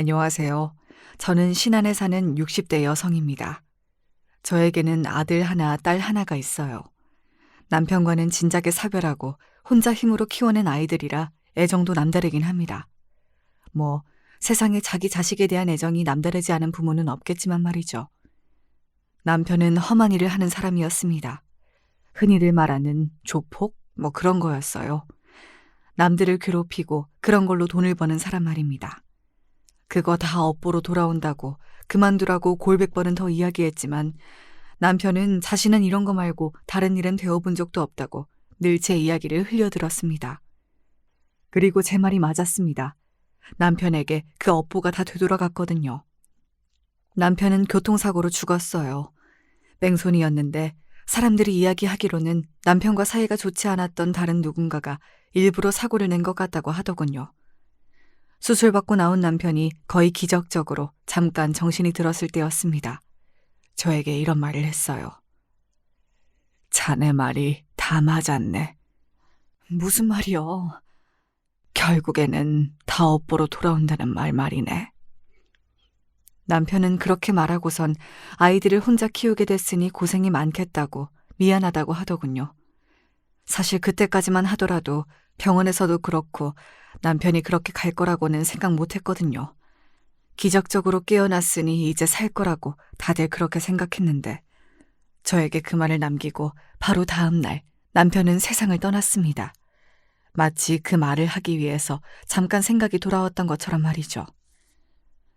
안녕하세요. 저는 신안에 사는 60대 여성입니다. 저에게는 아들 하나, 딸 하나가 있어요. 남편과는 진작에 사별하고 혼자 힘으로 키워낸 아이들이라 애정도 남다르긴 합니다. 뭐, 세상에 자기 자식에 대한 애정이 남다르지 않은 부모는 없겠지만 말이죠. 남편은 험한 일을 하는 사람이었습니다. 흔히들 말하는 조폭? 뭐 그런 거였어요. 남들을 괴롭히고 그런 걸로 돈을 버는 사람 말입니다. 그거 다 업보로 돌아온다고 그만두라고 골백 번은 더 이야기했지만 남편은 자신은 이런 거 말고 다른 일은 되어본 적도 없다고 늘 제 이야기를 흘려들었습니다. 그리고 제 말이 맞았습니다. 남편에게 그 업보가 다 되돌아갔거든요. 남편은 교통사고로 죽었어요. 뺑소니였는데 사람들이 이야기하기로는 남편과 사이가 좋지 않았던 다른 누군가가 일부러 사고를 낸 것 같다고 하더군요. 수술받고 나온 남편이 거의 기적적으로 잠깐 정신이 들었을 때였습니다. 저에게 이런 말을 했어요. 자네 말이 다 맞았네. 무슨 말이요? 결국에는 다 업보로 돌아온다는 말이네. 남편은 그렇게 말하고선 아이들을 혼자 키우게 됐으니 고생이 많겠다고 미안하다고 하더군요. 사실 그때까지만 하더라도 병원에서도 그렇고 남편이 그렇게 갈 거라고는 생각 못 했거든요. 기적적으로 깨어났으니 이제 살 거라고 다들 그렇게 생각했는데 저에게 그 말을 남기고 바로 다음 날 남편은 세상을 떠났습니다. 마치 그 말을 하기 위해서 잠깐 생각이 돌아왔던 것처럼 말이죠.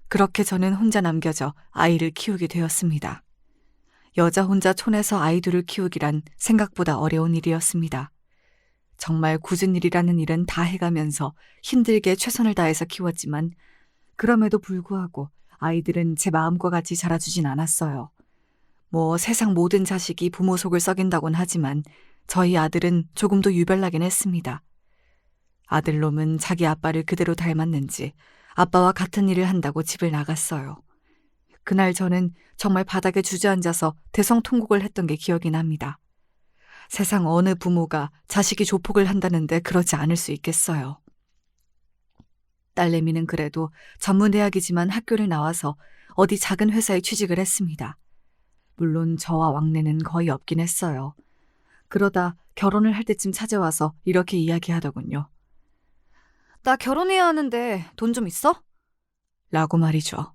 그렇게 저는 혼자 남겨져 아이를 키우게 되었습니다. 여자 혼자 촌에서 아이 둘을 키우기란 생각보다 어려운 일이었습니다. 정말 굳은 일이라는 일은 다 해가면서 힘들게 최선을 다해서 키웠지만 그럼에도 불구하고 아이들은 제 마음과 같이 자라주진 않았어요. 뭐 세상 모든 자식이 부모 속을 썩인다곤 하지만 저희 아들은 조금 더 유별나긴 했습니다. 아들놈은 자기 아빠를 그대로 닮았는지 아빠와 같은 일을 한다고 집을 나갔어요. 그날 저는 정말 바닥에 주저앉아서 대성통곡을 했던 게 기억이 납니다. 세상 어느 부모가 자식이 조폭을 한다는데 그러지 않을 수 있겠어요. 딸내미는 그래도 전문대학이지만 학교를 나와서 어디 작은 회사에 취직을 했습니다. 물론 저와 왕래는 거의 없긴 했어요. 그러다 결혼을 할 때쯤 찾아와서 이렇게 이야기하더군요. 나 결혼해야 하는데 돈 좀 있어? 라고 말이죠.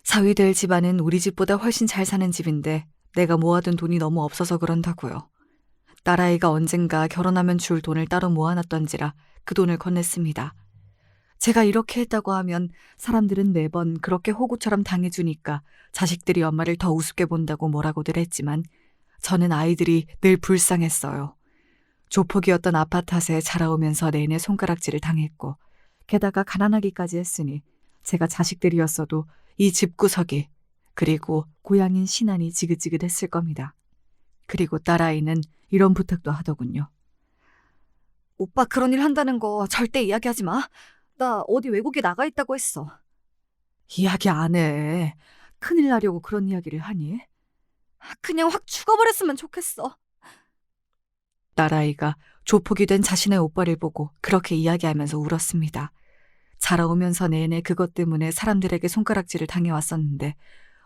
사위될 집안은 우리 집보다 훨씬 잘 사는 집인데 내가 모아둔 돈이 너무 없어서 그런다고요. 딸아이가 언젠가 결혼하면 줄 돈을 따로 모아놨던지라 그 돈을 건넸습니다. 제가 이렇게 했다고 하면 사람들은 매번 그렇게 호구처럼 당해주니까 자식들이 엄마를 더 우습게 본다고 뭐라고들 했지만 저는 아이들이 늘 불쌍했어요. 조폭이었던 아파 탓에 자라오면서 내내 손가락질을 당했고 게다가 가난하기까지 했으니 제가 자식들이었어도 이 집구석이 그리고 고향인 신안이 지긋지긋했을 겁니다. 그리고 딸아이는 이런 부탁도 하더군요. 오빠 그런 일 한다는 거 절대 이야기하지 마. 나 어디 외국에 나가 있다고 했어. 이야기 안 해. 큰일 나려고 그런 이야기를 하니? 그냥 확 죽어버렸으면 좋겠어. 딸아이가 조폭이 된 자신의 오빠를 보고 그렇게 이야기하면서 울었습니다. 자라오면서 내내 그것 때문에 사람들에게 손가락질을 당해왔었는데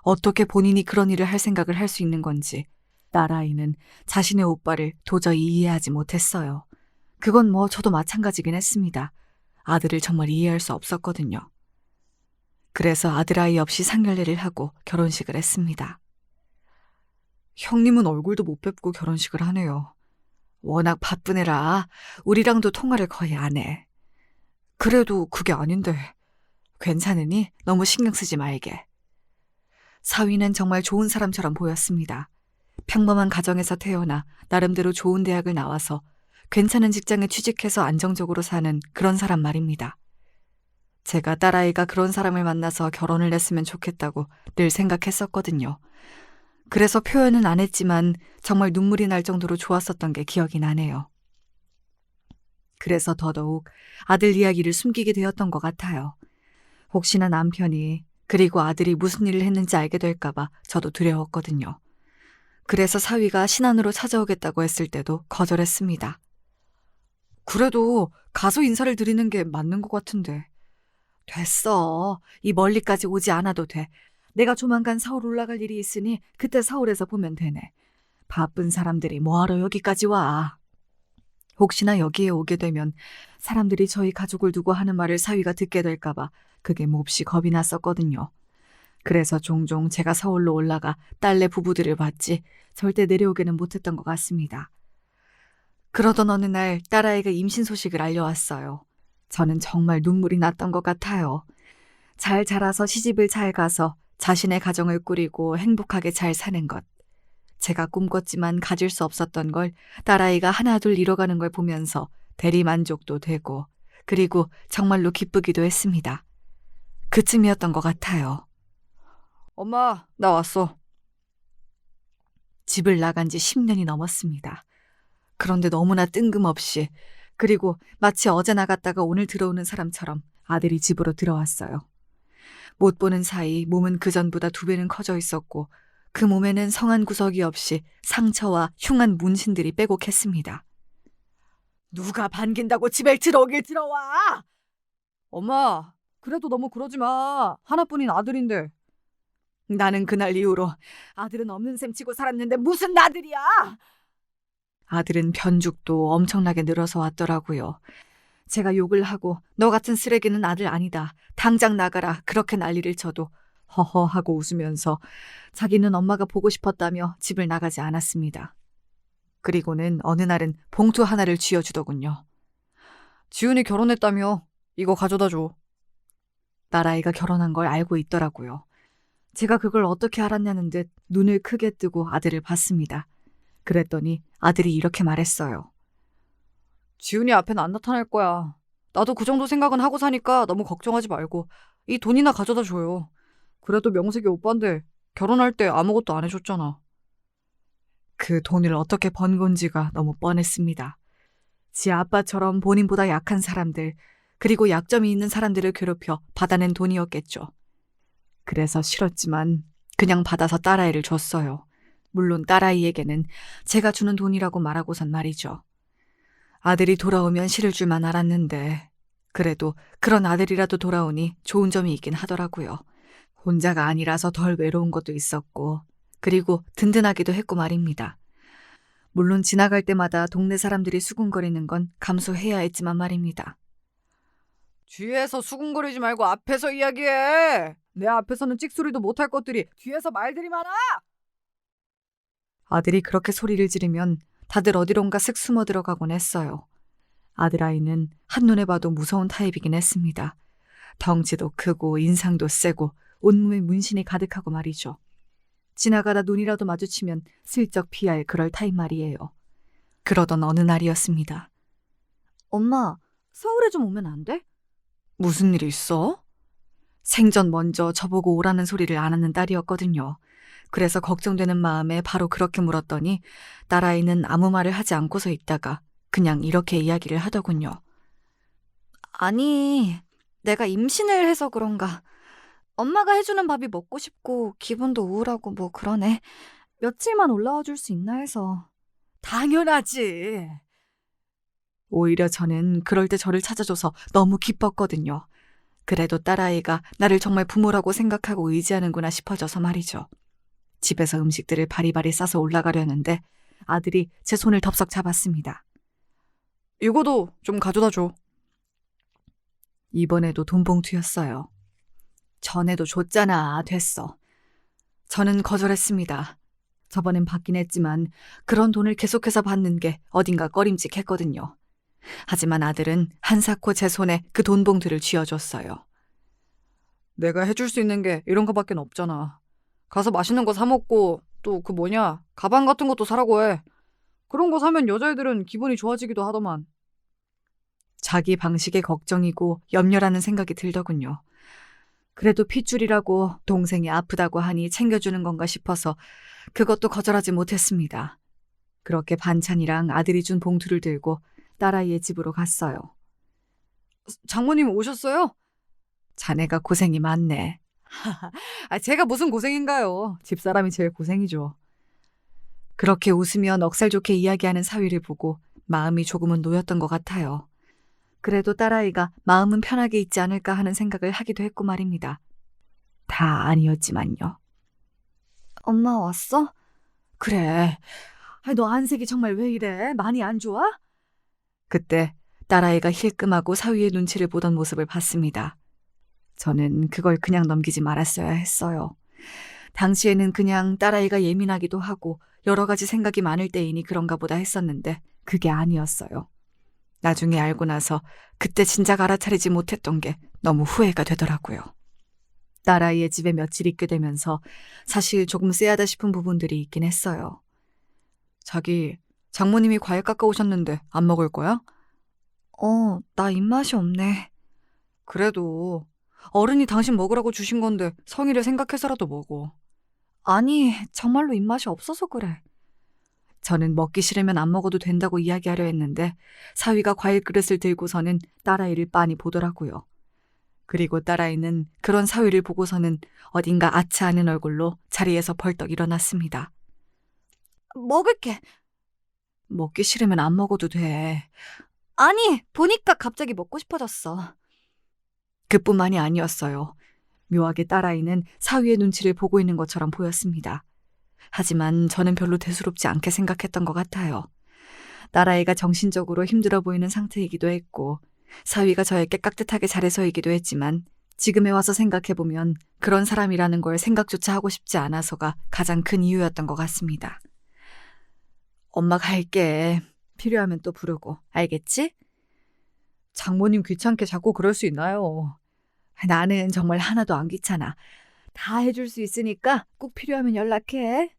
어떻게 본인이 그런 일을 할 생각을 할 수 있는 건지 딸아이는 자신의 오빠를 도저히 이해하지 못했어요. 그건 뭐 저도 마찬가지긴 했습니다. 아들을 정말 이해할 수 없었거든요. 그래서 아들아이 없이 상견례를 하고 결혼식을 했습니다. 형님은 얼굴도 못 뵙고 결혼식을 하네요. 워낙 바쁘네라 우리랑도 통화를 거의 안 해. 그래도 그게 아닌데 괜찮으니 너무 신경 쓰지 말게. 사위는 정말 좋은 사람처럼 보였습니다. 평범한 가정에서 태어나 나름대로 좋은 대학을 나와서 괜찮은 직장에 취직해서 안정적으로 사는 그런 사람 말입니다. 제가 딸아이가 그런 사람을 만나서 결혼을 했으면 좋겠다고 늘 생각했었거든요. 그래서 표현은 안 했지만 정말 눈물이 날 정도로 좋았었던 게 기억이 나네요. 그래서 더더욱 아들 이야기를 숨기게 되었던 것 같아요. 혹시나 남편이 그리고 아들이 무슨 일을 했는지 알게 될까봐 저도 두려웠거든요. 그래서 사위가 신안으로 찾아오겠다고 했을 때도 거절했습니다. 그래도 가서 인사를 드리는 게 맞는 것 같은데 됐어. 이 멀리까지 오지 않아도 돼. 내가 조만간 서울 올라갈 일이 있으니 그때 서울에서 보면 되네. 바쁜 사람들이 뭐하러 여기까지 와. 혹시나 여기에 오게 되면 사람들이 저희 가족을 두고 하는 말을 사위가 듣게 될까봐 그게 몹시 겁이 났었거든요. 그래서 종종 제가 서울로 올라가 딸네 부부들을 봤지 절대 내려오게는 못했던 것 같습니다. 그러던 어느 날 딸아이가 임신 소식을 알려왔어요. 저는 정말 눈물이 났던 것 같아요. 잘 자라서 시집을 잘 가서 자신의 가정을 꾸리고 행복하게 잘 사는 것. 제가 꿈꿨지만 가질 수 없었던 걸 딸아이가 하나둘 이뤄가는 걸 보면서 대리만족도 되고 그리고 정말로 기쁘기도 했습니다. 그쯤이었던 것 같아요. 엄마, 나 왔어. 집을 나간 지 10년이 넘었습니다. 그런데 너무나 뜬금없이 그리고 마치 어제 나갔다가 오늘 들어오는 사람처럼 아들이 집으로 들어왔어요. 못 보는 사이 몸은 그전보다 2배는 커져 있었고 그 몸에는 성한 구석이 없이 상처와 흉한 문신들이 빼곡했습니다. 누가 반긴다고 집에 들어오길 들어와! 엄마, 그래도 너무 그러지 마. 하나뿐인 아들인데. 나는 그날 이후로 아들은 없는 셈 치고 살았는데 무슨 아들이야! 아들은 변죽도 엄청나게 늘어서 왔더라고요. 제가 욕을 하고 너 같은 쓰레기는 아들 아니다. 당장 나가라. 그렇게 난리를 쳐도 허허 하고 웃으면서 자기는 엄마가 보고 싶었다며 집을 나가지 않았습니다. 그리고는 어느 날은 봉투 하나를 쥐어주더군요. 지훈이 결혼했다며. 이거 가져다 줘. 딸아이가 결혼한 걸 알고 있더라고요. 제가 그걸 어떻게 알았냐는 듯 눈을 크게 뜨고 아들을 봤습니다. 그랬더니 아들이 이렇게 말했어요. 지훈이 앞엔 안 나타날 거야. 나도 그 정도 생각은 하고 사니까 너무 걱정하지 말고 이 돈이나 가져다 줘요. 그래도 명색이 오빠인데 결혼할 때 아무것도 안 해줬잖아. 그 돈을 어떻게 번 건지가 너무 뻔했습니다. 지 아빠처럼 본인보다 약한 사람들, 그리고 약점이 있는 사람들을 괴롭혀 받아낸 돈이었겠죠. 그래서 싫었지만 그냥 받아서 딸아이를 줬어요. 물론 딸아이에게는 제가 주는 돈이라고 말하고선 말이죠. 아들이 돌아오면 실을 줄만 알았는데 그래도 그런 아들이라도 돌아오니 좋은 점이 있긴 하더라고요. 혼자가 아니라서 덜 외로운 것도 있었고 그리고 든든하기도 했고 말입니다. 물론 지나갈 때마다 동네 사람들이 수군거리는 건 감수해야 했지만 말입니다. 뒤에서 수군거리지 말고 앞에서 이야기해. 내 앞에서는 찍소리도 못할 것들이 뒤에서 말들이 많아. 아들이 그렇게 소리를 지르면 다들 어디론가 쓱 숨어 들어가곤 했어요. 아들아이는 한눈에 봐도 무서운 타입이긴 했습니다. 덩치도 크고 인상도 세고 온몸에 문신이 가득하고 말이죠. 지나가다 눈이라도 마주치면 슬쩍 피할 그럴 타입 말이에요. 그러던 어느 날이었습니다. 엄마, 서울에 좀 오면 안 돼? 무슨 일 있어? 생전 먼저 저보고 오라는 소리를 안 하는 딸이었거든요. 그래서 걱정되는 마음에 바로 그렇게 물었더니 딸아이는 아무 말을 하지 않고서 있다가 그냥 이렇게 이야기를 하더군요. 아니, 내가 임신을 해서 그런가. 엄마가 해주는 밥이 먹고 싶고 기분도 우울하고 뭐 그러네. 며칠만 올라와 줄 수 있나 해서. 당연하지. 오히려 저는 그럴 때 저를 찾아줘서 너무 기뻤거든요. 그래도 딸아이가 나를 정말 부모라고 생각하고 의지하는구나 싶어져서 말이죠. 집에서 음식들을 바리바리 싸서 올라가려는데 아들이 제 손을 덥석 잡았습니다. 이거도 좀 가져다 줘. 이번에도 돈봉투였어요. 전에도 줬잖아. 됐어. 저는 거절했습니다. 저번엔 받긴 했지만 그런 돈을 계속해서 받는 게 어딘가 꺼림칙했거든요. 하지만 아들은 한사코 제 손에 그 돈봉투를 쥐어줬어요. 내가 해줄 수 있는 게 이런 거밖에 없잖아. 가서 맛있는 거 사 먹고 또 그 가방 같은 것도 사라고 해. 그런 거 사면 여자애들은 기분이 좋아지기도 하더만. 자기 방식의 걱정이고 염려라는 생각이 들더군요. 그래도 핏줄이라고 동생이 아프다고 하니 챙겨주는 건가 싶어서 그것도 거절하지 못했습니다. 그렇게 반찬이랑 아들이 준 봉투를 들고 딸아이의 집으로 갔어요. 장모님 오셨어요? 자네가 고생이 많네. 제가 무슨 고생인가요? 집사람이 제일 고생이죠. 그렇게 웃으며 넉살 좋게 이야기하는 사위를 보고 마음이 조금은 놓였던 것 같아요. 그래도 딸아이가 마음은 편하게 있지 않을까 하는 생각을 하기도 했고 말입니다. 다 아니었지만요. 엄마 왔어? 그래. 너 안색이 정말 왜 이래? 많이 안 좋아? 그때 딸아이가 힐끔하고 사위의 눈치를 보던 모습을 봤습니다. 저는 그걸 그냥 넘기지 말았어야 했어요. 당시에는 그냥 딸아이가 예민하기도 하고 여러 가지 생각이 많을 때이니 그런가 보다 했었는데 그게 아니었어요. 나중에 알고 나서 그때 진작 알아차리지 못했던 게 너무 후회가 되더라고요. 딸아이의 집에 며칠 있게 되면서 사실 조금 쎄하다 싶은 부분들이 있긴 했어요. 자기, 장모님이 과일 깎아오셨는데 안 먹을 거야? 나 입맛이 없네. 그래도 어른이 당신 먹으라고 주신 건데 성의를 생각해서라도 먹어. 아니, 정말로 입맛이 없어서 그래. 저는 먹기 싫으면 안 먹어도 된다고 이야기하려 했는데 사위가 과일 그릇을 들고서는 딸아이를 빤히 보더라고요. 그리고 딸아이는 그런 사위를 보고서는 어딘가 아차하는 얼굴로 자리에서 벌떡 일어났습니다. 먹을게. 먹기 싫으면 안 먹어도 돼. 아니, 보니까 갑자기 먹고 싶어졌어. 그뿐만이 아니었어요. 묘하게 딸아이는 사위의 눈치를 보고 있는 것처럼 보였습니다. 하지만 저는 별로 대수롭지 않게 생각했던 것 같아요. 딸아이가 정신적으로 힘들어 보이는 상태이기도 했고 사위가 저에게 깍듯하게 잘해서이기도 했지만 지금에 와서 생각해보면 그런 사람이라는 걸 생각조차 하고 싶지 않아서가 가장 큰 이유였던 것 같습니다. 엄마 갈게. 필요하면 또 부르고. 알겠지? 장모님 귀찮게 자꾸 그럴 수 있나요? 나는 정말 하나도 안 귀찮아. 다 해줄 수 있으니까 꼭 필요하면 연락해.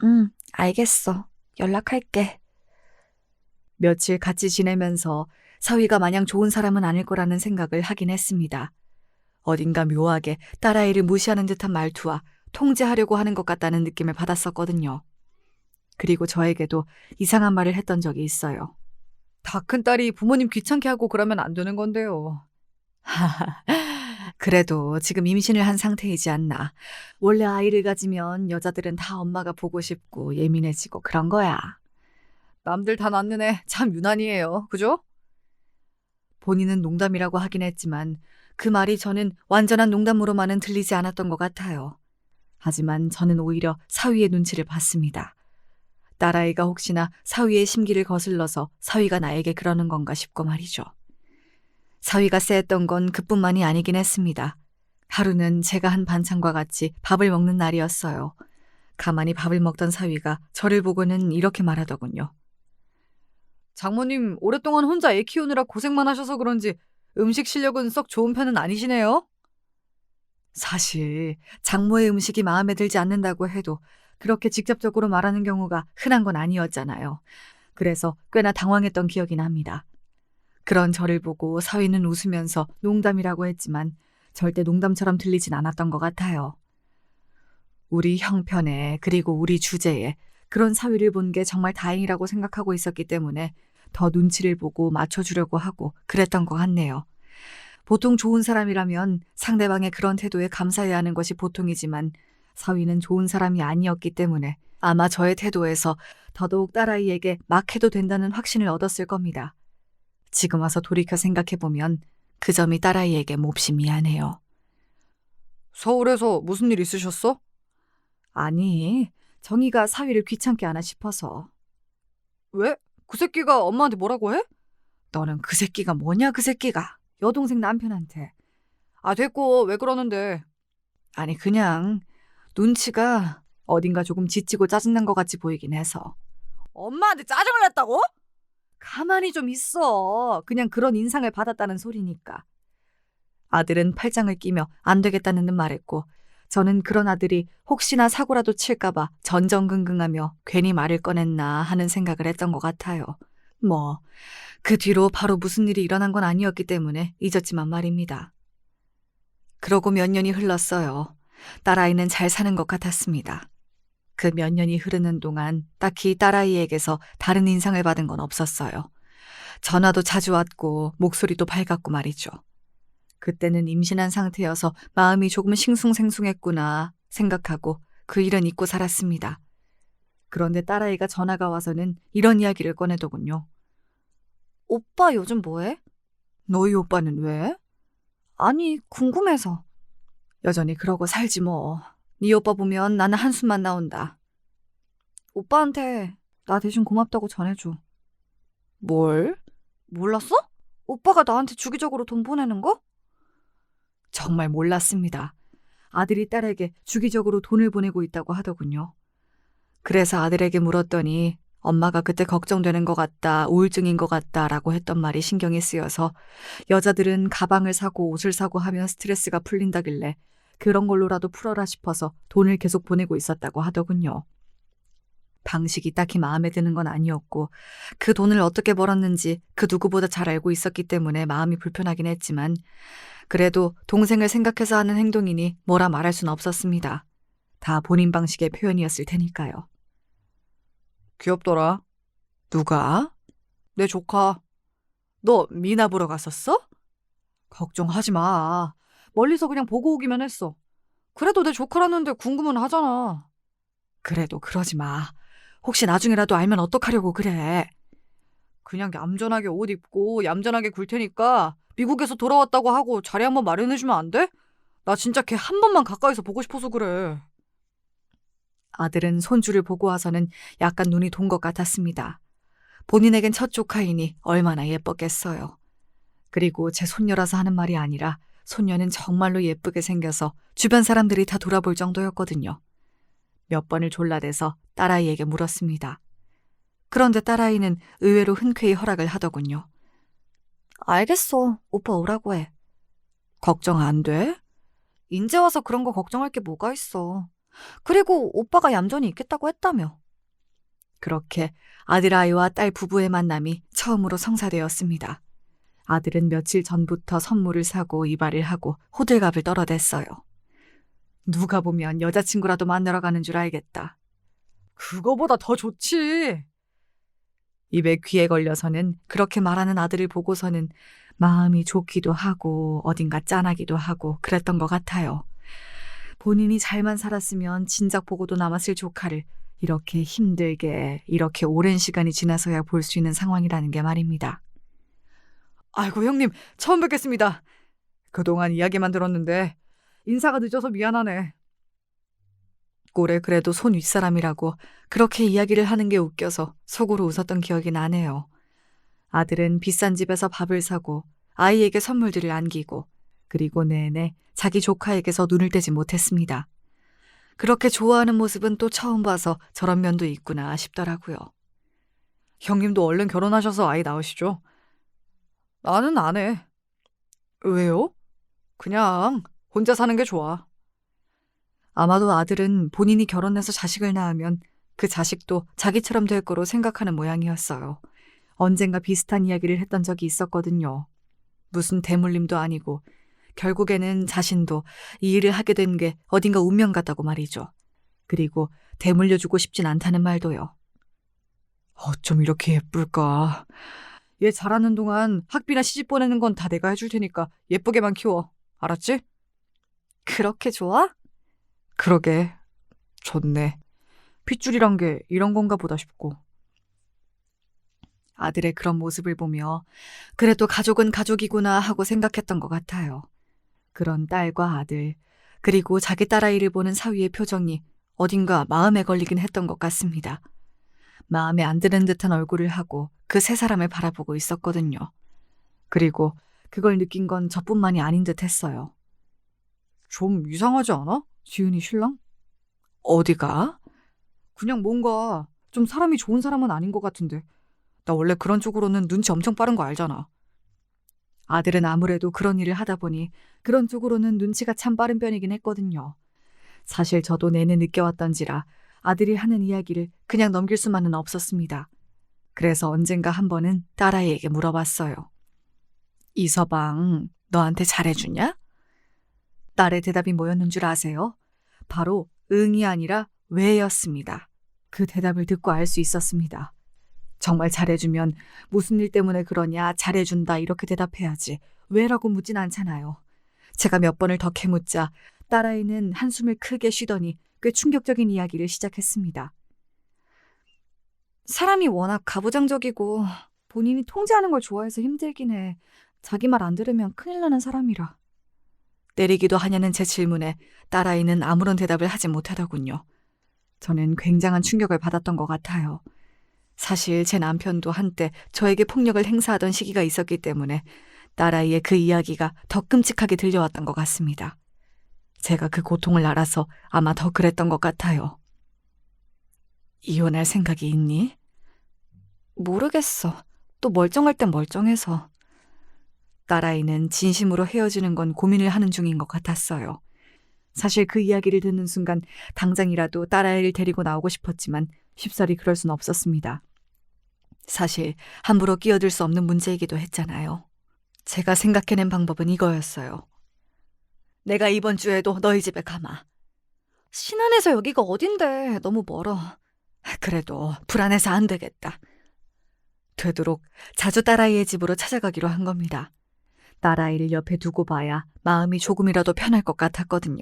응, 알겠어. 연락할게. 며칠 같이 지내면서 사위가 마냥 좋은 사람은 아닐 거라는 생각을 하긴 했습니다. 어딘가 묘하게 딸아이를 무시하는 듯한 말투와 통제하려고 하는 것 같다는 느낌을 받았었거든요. 그리고 저에게도 이상한 말을 했던 적이 있어요. 다 큰 딸이 부모님 귀찮게 하고 그러면 안 되는 건데요. 그래도 지금 임신을 한 상태이지 않나. 원래 아이를 가지면 여자들은 다 엄마가 보고 싶고 예민해지고 그런 거야. 남들 다 낳는 애 참 유난이에요. 그죠? 본인은 농담이라고 하긴 했지만 그 말이 저는 완전한 농담으로만은 들리지 않았던 것 같아요. 하지만 저는 오히려 사위의 눈치를 봤습니다. 딸아이가 혹시나 사위의 심기를 거슬러서 사위가 나에게 그러는 건가 싶고 말이죠. 사위가 쎄했던 건 그뿐만이 아니긴 했습니다. 하루는 제가 한 반찬과 같이 밥을 먹는 날이었어요. 가만히 밥을 먹던 사위가 저를 보고는 이렇게 말하더군요. 장모님 오랫동안 혼자 애 키우느라 고생만 하셔서 그런지 음식 실력은 썩 좋은 편은 아니시네요? 사실 장모의 음식이 마음에 들지 않는다고 해도 그렇게 직접적으로 말하는 경우가 흔한 건 아니었잖아요. 그래서 꽤나 당황했던 기억이 납니다. 그런 저를 보고 사위는 웃으면서 농담이라고 했지만 절대 농담처럼 들리진 않았던 것 같아요. 우리 형편에 그리고 우리 주제에 그런 사위를 본 게 정말 다행이라고 생각하고 있었기 때문에 더 눈치를 보고 맞춰주려고 하고 그랬던 것 같네요. 보통 좋은 사람이라면 상대방의 그런 태도에 감사해야 하는 것이 보통이지만 사위는 좋은 사람이 아니었기 때문에 아마 저의 태도에서 더더욱 딸아이에게 막 해도 된다는 확신을 얻었을 겁니다. 지금 와서 돌이켜 생각해보면 그 점이 딸아이에게 몹시 미안해요. 서울에서 무슨 일 있으셨어? 아니, 정희가 사위를 귀찮게 하나 싶어서. 왜? 그 새끼가 엄마한테 뭐라고 해? 너는 그 새끼가 뭐냐 그 새끼가. 여동생 남편한테. 아 됐고 왜 그러는데. 아니 그냥 눈치가 어딘가 조금 지치고 짜증난 것 같이 보이긴 해서. 엄마한테 짜증을 냈다고? 가만히 좀 있어. 그냥 그런 인상을 받았다는 소리니까. 아들은 팔짱을 끼며 안 되겠다는 듯 말했고 저는 그런 아들이 혹시나 사고라도 칠까봐 전전긍긍하며 괜히 말을 꺼냈나 하는 생각을 했던 것 같아요. 뭐 그 뒤로 바로 무슨 일이 일어난 건 아니었기 때문에 잊었지만 말입니다. 그러고 몇 년이 흘렀어요. 딸아이는 잘 사는 것 같았습니다. 그 몇 년이 흐르는 동안 딱히 딸아이에게서 다른 인상을 받은 건 없었어요. 전화도 자주 왔고 목소리도 밝았고 말이죠. 그때는 임신한 상태여서 마음이 조금 싱숭생숭했구나 생각하고 그 일은 잊고 살았습니다. 그런데 딸아이가 전화가 와서는 이런 이야기를 꺼내더군요. 오빠 요즘 뭐해? 너희 오빠는 왜? 아니, 궁금해서. 여전히 그러고 살지 뭐. 네 오빠 보면 나는 한숨만 나온다. 오빠한테 나 대신 고맙다고 전해줘. 뭘? 몰랐어? 오빠가 나한테 주기적으로 돈 보내는 거? 정말 몰랐습니다. 아들이 딸에게 주기적으로 돈을 보내고 있다고 하더군요. 그래서 아들에게 물었더니 엄마가 그때 걱정되는 것 같다, 우울증인 것 같다라고 했던 말이 신경이 쓰여서 여자들은 가방을 사고 옷을 사고 하면 스트레스가 풀린다길래 그런 걸로라도 풀어라 싶어서 돈을 계속 보내고 있었다고 하더군요. 방식이 딱히 마음에 드는 건 아니었고 그 돈을 어떻게 벌었는지 그 누구보다 잘 알고 있었기 때문에 마음이 불편하긴 했지만 그래도 동생을 생각해서 하는 행동이니 뭐라 말할 순 없었습니다. 다 본인 방식의 표현이었을 테니까요. 귀엽더라. 누가? 내 조카. 너 미나 보러 갔었어? 걱정하지 마. 멀리서 그냥 보고 오기만 했어. 그래도 내 조카라는데 궁금은 하잖아. 그래도 그러지 마. 혹시 나중에라도 알면 어떡하려고 그래. 그냥 얌전하게 옷 입고 얌전하게 굴 테니까 미국에서 돌아왔다고 하고 자리 한번 마련해주면 안 돼? 나 진짜 걔 한 번만 가까이서 보고 싶어서 그래. 아들은 손주를 보고 와서는 약간 눈이 돈 것 같았습니다. 본인에겐 첫 조카이니 얼마나 예뻤겠어요. 그리고 제 손녀라서 하는 말이 아니라 손녀는 정말로 예쁘게 생겨서 주변 사람들이 다 돌아볼 정도였거든요. 몇 번을 졸라대서 딸아이에게 물었습니다. 그런데 딸아이는 의외로 흔쾌히 허락을 하더군요. 알겠어. 오빠 오라고 해. 걱정 안 돼? 인제 와서 그런 거 걱정할 게 뭐가 있어. 그리고 오빠가 얌전히 있겠다고 했다며. 그렇게 아들아이와 딸 부부의 만남이 처음으로 성사되었습니다. 아들은 며칠 전부터 선물을 사고 이발을 하고 호들갑을 떨어댔어요. 누가 보면 여자친구라도 만나러 가는 줄 알겠다. 그거보다 더 좋지. 입에 귀에 걸려서는 그렇게 말하는 아들을 보고서는 마음이 좋기도 하고 어딘가 짠하기도 하고 그랬던 것 같아요. 본인이 잘만 살았으면 진작 보고도 남았을 조카를 이렇게 힘들게 이렇게 오랜 시간이 지나서야 볼 수 있는 상황이라는 게 말입니다. 아이고 형님 처음 뵙겠습니다. 그동안 이야기만 들었는데 인사가 늦어서 미안하네. 꼴에 그래도 손 윗사람이라고 그렇게 이야기를 하는 게 웃겨서 속으로 웃었던 기억이 나네요. 아들은 비싼 집에서 밥을 사고 아이에게 선물들을 안기고 그리고 내내 자기 조카에게서 눈을 떼지 못했습니다. 그렇게 좋아하는 모습은 또 처음 봐서 저런 면도 있구나 싶더라고요. 형님도 얼른 결혼하셔서 아이 낳으시죠? 나는 안 해. 왜요? 그냥 혼자 사는 게 좋아. 아마도 아들은 본인이 결혼해서 자식을 낳으면 그 자식도 자기처럼 될 거로 생각하는 모양이었어요. 언젠가 비슷한 이야기를 했던 적이 있었거든요. 무슨 대물림도 아니고 결국에는 자신도 이 일을 하게 된 게 어딘가 운명 같다고 말이죠. 그리고 대물려주고 싶진 않다는 말도요. 어쩜 이렇게 예쁠까. 얘 자라는 동안 학비나 시집 보내는 건 다 내가 해줄 테니까 예쁘게만 키워. 알았지? 그렇게 좋아? 그러게. 좋네. 핏줄이란 게 이런 건가 보다 싶고. 아들의 그런 모습을 보며 그래도 가족은 가족이구나 하고 생각했던 것 같아요. 그런 딸과 아들, 그리고 자기 딸아이를 보는 사위의 표정이 어딘가 마음에 걸리긴 했던 것 같습니다. 마음에 안 드는 듯한 얼굴을 하고 그 세 사람을 바라보고 있었거든요. 그리고 그걸 느낀 건 저뿐만이 아닌 듯 했어요. 좀 이상하지 않아? 지은이 신랑? 어디가? 그냥 뭔가 좀 사람이 좋은 사람은 아닌 것 같은데. 나 원래 그런 쪽으로는 눈치 엄청 빠른 거 알잖아. 아들은 아무래도 그런 일을 하다 보니 그런 쪽으로는 눈치가 참 빠른 편이긴 했거든요. 사실 저도 내내 느껴왔던지라 아들이 하는 이야기를 그냥 넘길 수만은 없었습니다. 그래서 언젠가 한 번은 딸아이에게 물어봤어요. 이서방, 너한테 잘해주냐? 딸의 대답이 뭐였는 줄 아세요? 바로 응이 아니라 왜였습니다. 그 대답을 듣고 알 수 있었습니다. 정말 잘해주면 무슨 일 때문에 그러냐, 잘해준다 이렇게 대답해야지 왜라고 묻진 않잖아요. 제가 몇 번을 더 캐묻자 딸아이는 한숨을 크게 쉬더니 꽤 충격적인 이야기를 시작했습니다. 사람이 워낙 가부장적이고 본인이 통제하는 걸 좋아해서 힘들긴 해. 자기 말 안 들으면 큰일 나는 사람이라. 때리기도 하냐는 제 질문에 딸아이는 아무런 대답을 하지 못하더군요. 저는 굉장한 충격을 받았던 것 같아요. 사실 제 남편도 한때 저에게 폭력을 행사하던 시기가 있었기 때문에 딸아이의 그 이야기가 더 끔찍하게 들려왔던 것 같습니다. 제가 그 고통을 알아서 아마 더 그랬던 것 같아요. 이혼할 생각이 있니? 모르겠어. 또 멀쩡할 땐 멀쩡해서. 딸아이는 진심으로 헤어지는 건 고민을 하는 중인 것 같았어요. 사실 그 이야기를 듣는 순간 당장이라도 딸아이를 데리고 나오고 싶었지만 쉽사리 그럴 순 없었습니다. 사실 함부로 끼어들 수 없는 문제이기도 했잖아요. 제가 생각해낸 방법은 이거였어요. 내가 이번 주에도 너희 집에 가마. 신안에서 여기가 어딘데 너무 멀어. 그래도 불안해서 안 되겠다. 되도록 자주 딸아이의 집으로 찾아가기로 한 겁니다. 딸아이를 옆에 두고 봐야 마음이 조금이라도 편할 것 같았거든요.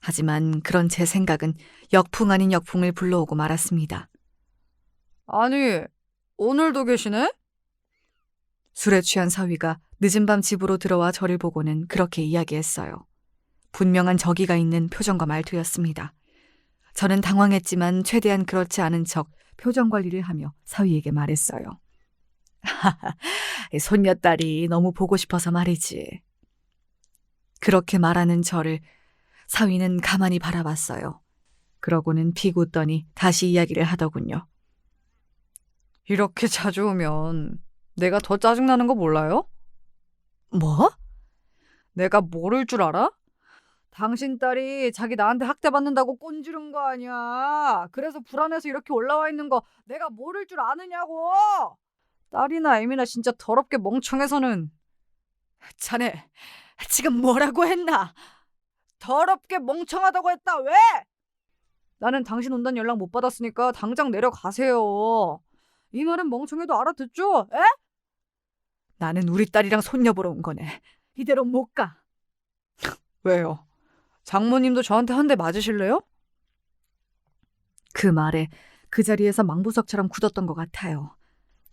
하지만 그런 제 생각은 역풍 아닌 역풍을 불러오고 말았습니다. 아니, 오늘도 계시네? 술에 취한 사위가 늦은 밤 집으로 들어와 저를 보고는 그렇게 이야기했어요. 분명한 적의가 있는 표정과 말투였습니다. 저는 당황했지만 최대한 그렇지 않은 척 표정 관리를 하며 사위에게 말했어요. 손녀딸이 너무 보고 싶어서 말이지. 그렇게 말하는 저를 사위는 가만히 바라봤어요. 그러고는 픽 웃더니 다시 이야기를 하더군요. 이렇게 자주 오면 내가 더 짜증나는 거 몰라요? 뭐? 내가 모를 줄 알아? 당신 딸이 자기 나한테 학대받는다고 꼰지른 거 아니야. 그래서 불안해서 이렇게 올라와 있는 거 내가 모를 줄 아느냐고. 딸이나 애미나 진짜 더럽게 멍청해서는. 자네 지금 뭐라고 했나? 더럽게 멍청하다고 했다. 왜? 나는 당신 온다는 연락 못 받았으니까 당장 내려가세요. 이 말은 멍청해도 알아듣죠? 에? 나는 우리 딸이랑 손녀 보러 온 거네. 이대로 못 가. 왜요? 장모님도 저한테 한 대 맞으실래요? 그 말에 그 자리에서 망부석처럼 굳었던 것 같아요.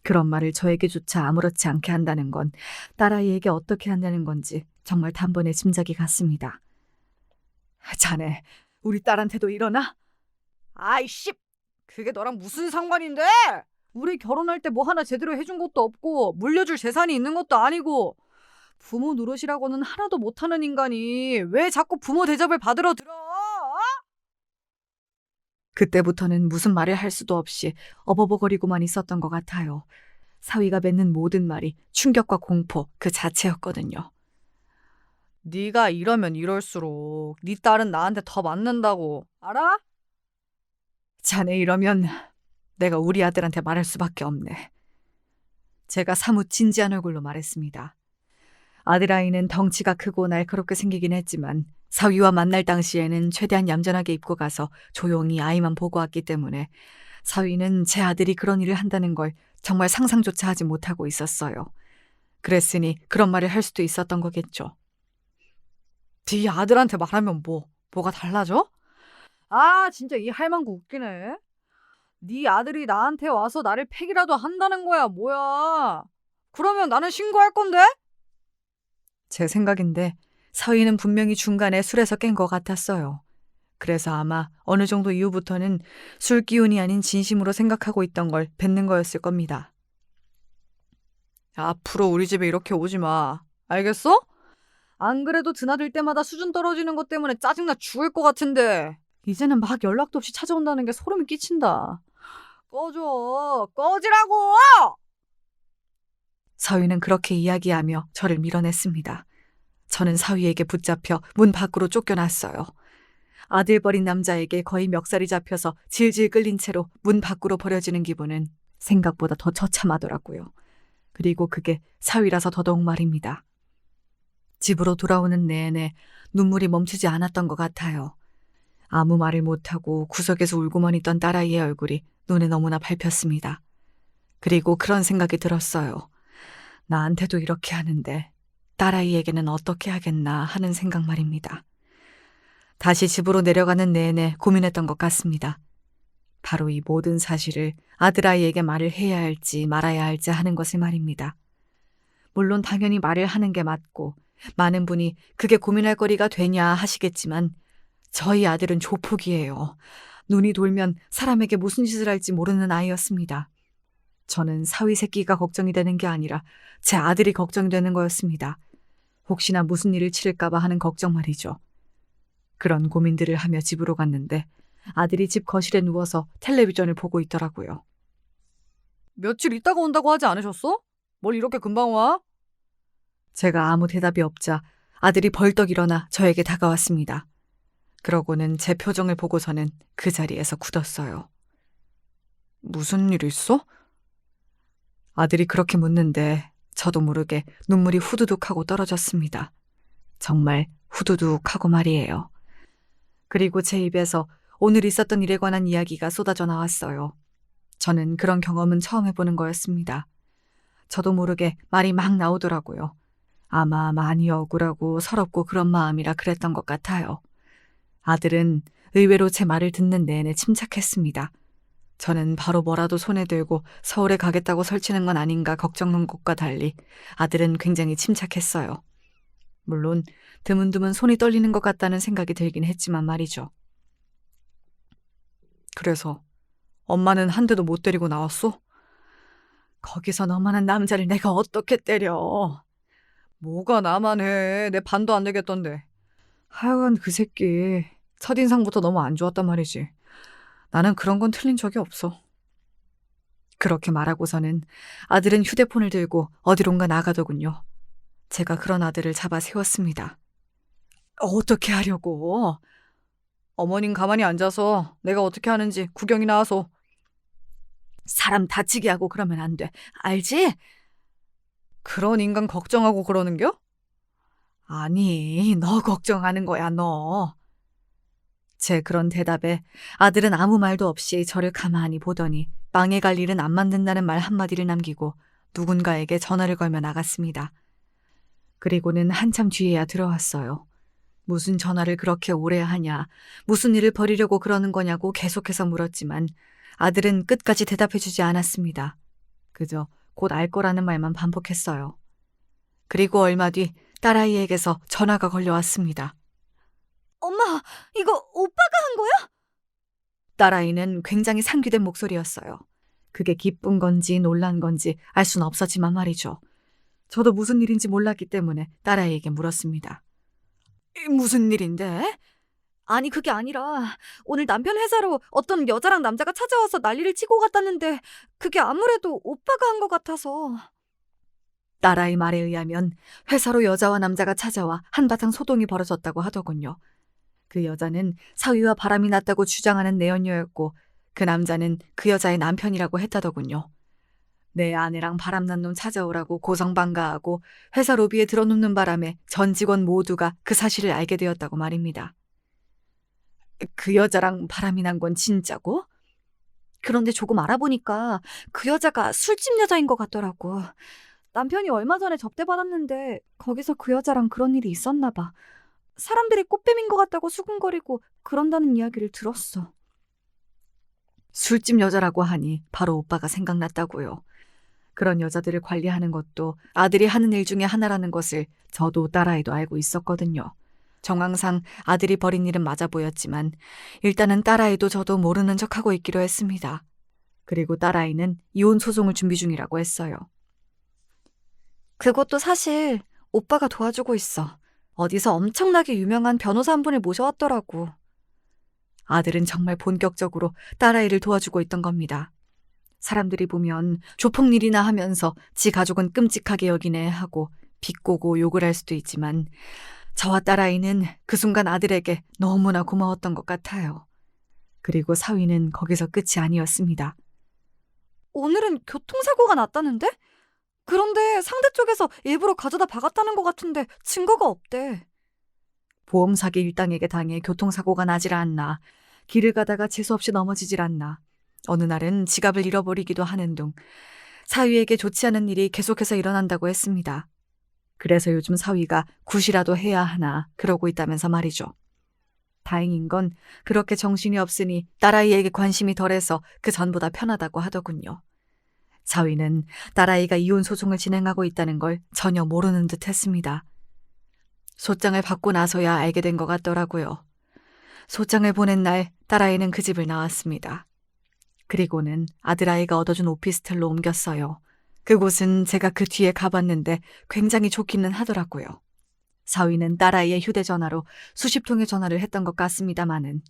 그런 말을 저에게조차 아무렇지 않게 한다는 건 딸아이에게 어떻게 한다는 건지 정말 단번에 짐작이 갔습니다. 자네, 우리 딸한테도 일어나? 아이씨! 그게 너랑 무슨 상관인데? 우리 결혼할 때 뭐 하나 제대로 해준 것도 없고 물려줄 재산이 있는 것도 아니고 부모 노릇이라고는 하나도 못하는 인간이 왜 자꾸 부모 대접을 받으러 들어? 그때부터는 무슨 말을 할 수도 없이 어버버거리고만 있었던 것 같아요. 사위가 맺는 모든 말이 충격과 공포 그 자체였거든요. 네가 이러면 이럴수록 네 딸은 나한테 더 맞는다고. 알아? 자네 이러면 내가 우리 아들한테 말할 수밖에 없네. 제가 사뭇 진지한 얼굴로 말했습니다. 아들아이는 덩치가 크고 날카롭게 생기긴 했지만 사위와 만날 당시에는 최대한 얌전하게 입고 가서 조용히 아이만 보고 왔기 때문에 사위는 제 아들이 그런 일을 한다는 걸 정말 상상조차 하지 못하고 있었어요. 그랬으니 그런 말을 할 수도 있었던 거겠죠. 네 아들한테 말하면 뭐가 달라져? 아, 진짜 이 할망구 웃기네. 네 아들이 나한테 와서 나를 패기라도 한다는 거야, 뭐야. 그러면 나는 신고할 건데? 제 생각인데 사위는 분명히 중간에 술에서 깬 것 같았어요. 그래서 아마 어느 정도 이후부터는 술 기운이 아닌 진심으로 생각하고 있던 걸 뱉는 거였을 겁니다. 앞으로 우리 집에 이렇게 오지 마. 알겠어? 안 그래도 드나들 때마다 수준 떨어지는 것 때문에 짜증나 죽을 것 같은데 이제는 막 연락도 없이 찾아온다는 게 소름이 끼친다. 꺼져. 꺼지라고! 사위는 그렇게 이야기하며 저를 밀어냈습니다. 저는 사위에게 붙잡혀 문 밖으로 쫓겨났어요. 아들 버린 남자에게 거의 멱살이 잡혀서 질질 끌린 채로 문 밖으로 버려지는 기분은 생각보다 더 처참하더라고요. 그리고 그게 사위라서 더더욱 말입니다. 집으로 돌아오는 내내 눈물이 멈추지 않았던 것 같아요. 아무 말을 못하고 구석에서 울고만 있던 딸아이의 얼굴이 눈에 너무나 밟혔습니다. 그리고 그런 생각이 들었어요. 나한테도 이렇게 하는데 딸아이에게는 어떻게 하겠나 하는 생각 말입니다. 다시 집으로 내려가는 내내 고민했던 것 같습니다. 바로 이 모든 사실을 아들아이에게 말을 해야 할지 말아야 할지 하는 것을 말입니다. 물론 당연히 말을 하는 게 맞고 많은 분이 그게 고민할 거리가 되냐 하시겠지만 저희 아들은 조폭이에요. 눈이 돌면 사람에게 무슨 짓을 할지 모르는 아이였습니다. 저는 사위 새끼가 걱정이 되는 게 아니라 제 아들이 걱정이 되는 거였습니다. 혹시나 무슨 일을 치를까 봐 하는 걱정 말이죠. 그런 고민들을 하며 집으로 갔는데 아들이 집 거실에 누워서 텔레비전을 보고 있더라고요. 며칠 있다가 온다고 하지 않으셨어? 뭘 이렇게 금방 와? 제가 아무 대답이 없자 아들이 벌떡 일어나 저에게 다가왔습니다. 그러고는 제 표정을 보고서는 그 자리에서 굳었어요. 무슨 일 있어? 아들이 그렇게 묻는데 저도 모르게 눈물이 후두둑하고 떨어졌습니다. 정말 후두둑하고 말이에요. 그리고 제 입에서 오늘 있었던 일에 관한 이야기가 쏟아져 나왔어요. 저는 그런 경험은 처음 해보는 거였습니다. 저도 모르게 말이 막 나오더라고요. 아마 많이 억울하고 서럽고 그런 마음이라 그랬던 것 같아요. 아들은 의외로 제 말을 듣는 내내 침착했습니다. 저는 바로 뭐라도 손에 들고 서울에 가겠다고 설치는 건 아닌가 걱정한 것과 달리 아들은 굉장히 침착했어요. 물론 드문드문 손이 떨리는 것 같다는 생각이 들긴 했지만 말이죠. 그래서 엄마는 한 대도 못 때리고 나왔어? 거기서 너만한 남자를 내가 어떻게 때려? 뭐가 나만 해. 내 반도 안 되겠던데. 하여간 그 새끼 첫인상부터 너무 안 좋았단 말이지. 나는 그런 건 틀린 적이 없어. 그렇게 말하고서는 아들은 휴대폰을 들고 어디론가 나가더군요. 제가 그런 아들을 잡아 세웠습니다. 어떻게 하려고? 어머님 가만히 앉아서 내가 어떻게 하는지 구경이나 하소. 사람 다치게 하고 그러면 안 돼. 알지? 그런 인간 걱정하고 그러는겨? 아니, 너 걱정하는 거야, 너. 제 그런 대답에 아들은 아무 말도 없이 저를 가만히 보더니 망해 갈 일은 안 만든다는 말 한마디를 남기고 누군가에게 전화를 걸며 나갔습니다. 그리고는 한참 뒤에야 들어왔어요. 무슨 전화를 그렇게 오래 하냐, 무슨 일을 벌이려고 그러는 거냐고 계속해서 물었지만 아들은 끝까지 대답해주지 않았습니다. 그저 곧 알 거라는 말만 반복했어요. 그리고 얼마 뒤 딸아이에게서 전화가 걸려왔습니다. 엄마, 이거 오빠가 한 거야? 딸아이는 굉장히 상기된 목소리였어요. 그게 기쁜 건지 놀란 건지 알 수는 없었지만 말이죠. 저도 무슨 일인지 몰랐기 때문에 딸아이에게 물었습니다. 무슨 일인데? 아니 그게 아니라 오늘 남편 회사로 어떤 여자랑 남자가 찾아와서 난리를 치고 갔다는데 그게 아무래도 오빠가 한 것 같아서. 딸아이 말에 의하면 회사로 여자와 남자가 찾아와 한바탕 소동이 벌어졌다고 하더군요. 그 여자는 사위와 바람이 났다고 주장하는 내연녀였고 그 남자는 그 여자의 남편이라고 했다더군요. 내 아내랑 바람난 놈 찾아오라고 고성방가하고 회사 로비에 들어눕는 바람에 전 직원 모두가 그 사실을 알게 되었다고 말입니다. 그 여자랑 바람이 난 건 진짜고? 그런데 조금 알아보니까 그 여자가 술집 여자인 것 같더라고. 남편이 얼마 전에 접대받았는데 거기서 그 여자랑 그런 일이 있었나 봐. 사람들이 꽃뱀인 것 같다고 수군거리고 그런다는 이야기를 들었어. 술집 여자라고 하니 바로 오빠가 생각났다고요. 그런 여자들을 관리하는 것도 아들이 하는 일 중에 하나라는 것을 저도 딸아이도 알고 있었거든요. 정황상 아들이 벌인 일은 맞아 보였지만 일단은 딸아이도 저도 모르는 척하고 있기로 했습니다. 그리고 딸아이는 이혼 소송을 준비 중이라고 했어요. 그것도 사실 오빠가 도와주고 있어. 어디서 엄청나게 유명한 변호사 한 분을 모셔왔더라고. 아들은 정말 본격적으로 딸아이를 도와주고 있던 겁니다. 사람들이 보면 조폭일이나 하면서 지 가족은 끔찍하게 여기네 하고 비꼬고 욕을 할 수도 있지만 저와 딸아이는 그 순간 아들에게 너무나 고마웠던 것 같아요. 그리고 사위는 거기서 끝이 아니었습니다. 오늘은 교통사고가 났다는데? 그런데 상대 쪽에서 일부러 가져다 박았다는 것 같은데 증거가 없대. 보험 사기 일당에게 당해 교통사고가 나질 않나. 길을 가다가 재수없이 넘어지질 않나. 어느 날은 지갑을 잃어버리기도 하는 둥 사위에게 좋지 않은 일이 계속해서 일어난다고 했습니다. 그래서 요즘 사위가 굿이라도 해야 하나 그러고 있다면서 말이죠. 다행인 건 그렇게 정신이 없으니 딸아이에게 관심이 덜해서 그 전보다 편하다고 하더군요. 사위는 딸아이가 이혼 소송을 진행하고 있다는 걸 전혀 모르는 듯 했습니다. 소장을 받고 나서야 알게 된 것 같더라고요. 소장을 보낸 날 딸아이는 그 집을 나왔습니다. 그리고는 아들아이가 얻어준 오피스텔로 옮겼어요. 그곳은 제가 그 뒤에 가봤는데 굉장히 좋기는 하더라고요. 사위는 딸아이의 휴대전화로 수십 통의 전화를 했던 것 같습니다마는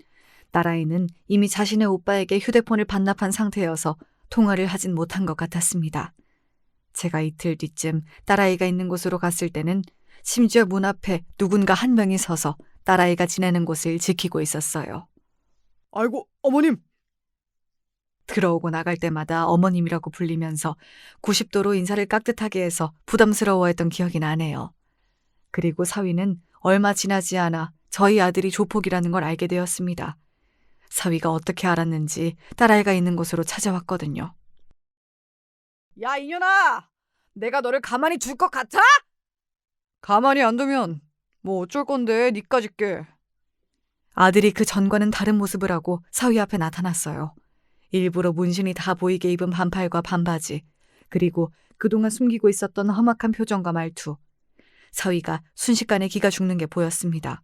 딸아이는 이미 자신의 오빠에게 휴대폰을 반납한 상태여서 통화를 하진 못한 것 같았습니다. 제가 이틀 뒤쯤 딸아이가 있는 곳으로 갔을 때는 심지어 문 앞에 누군가 한 명이 서서 딸아이가 지내는 곳을 지키고 있었어요. 아이고, 어머님. 들어오고 나갈 때마다 어머님이라고 불리면서 90도로 인사를 깍듯하게 해서 부담스러워했던 기억이 나네요. 그리고 사위는 얼마 지나지 않아 저희 아들이 조폭이라는 걸 알게 되었습니다. 사위가 어떻게 알았는지 딸아이가 있는 곳으로 찾아왔거든요. 야, 이년아! 내가 너를 가만히 둘 것 같아? 가만히 안 두면 뭐 어쩔 건데, 니까짓 게. 아들이 그 전과는 다른 모습을 하고 사위 앞에 나타났어요. 일부러 문신이 다 보이게 입은 반팔과 반바지, 그리고 그동안 숨기고 있었던 험악한 표정과 말투. 사위가 순식간에 기가 죽는 게 보였습니다.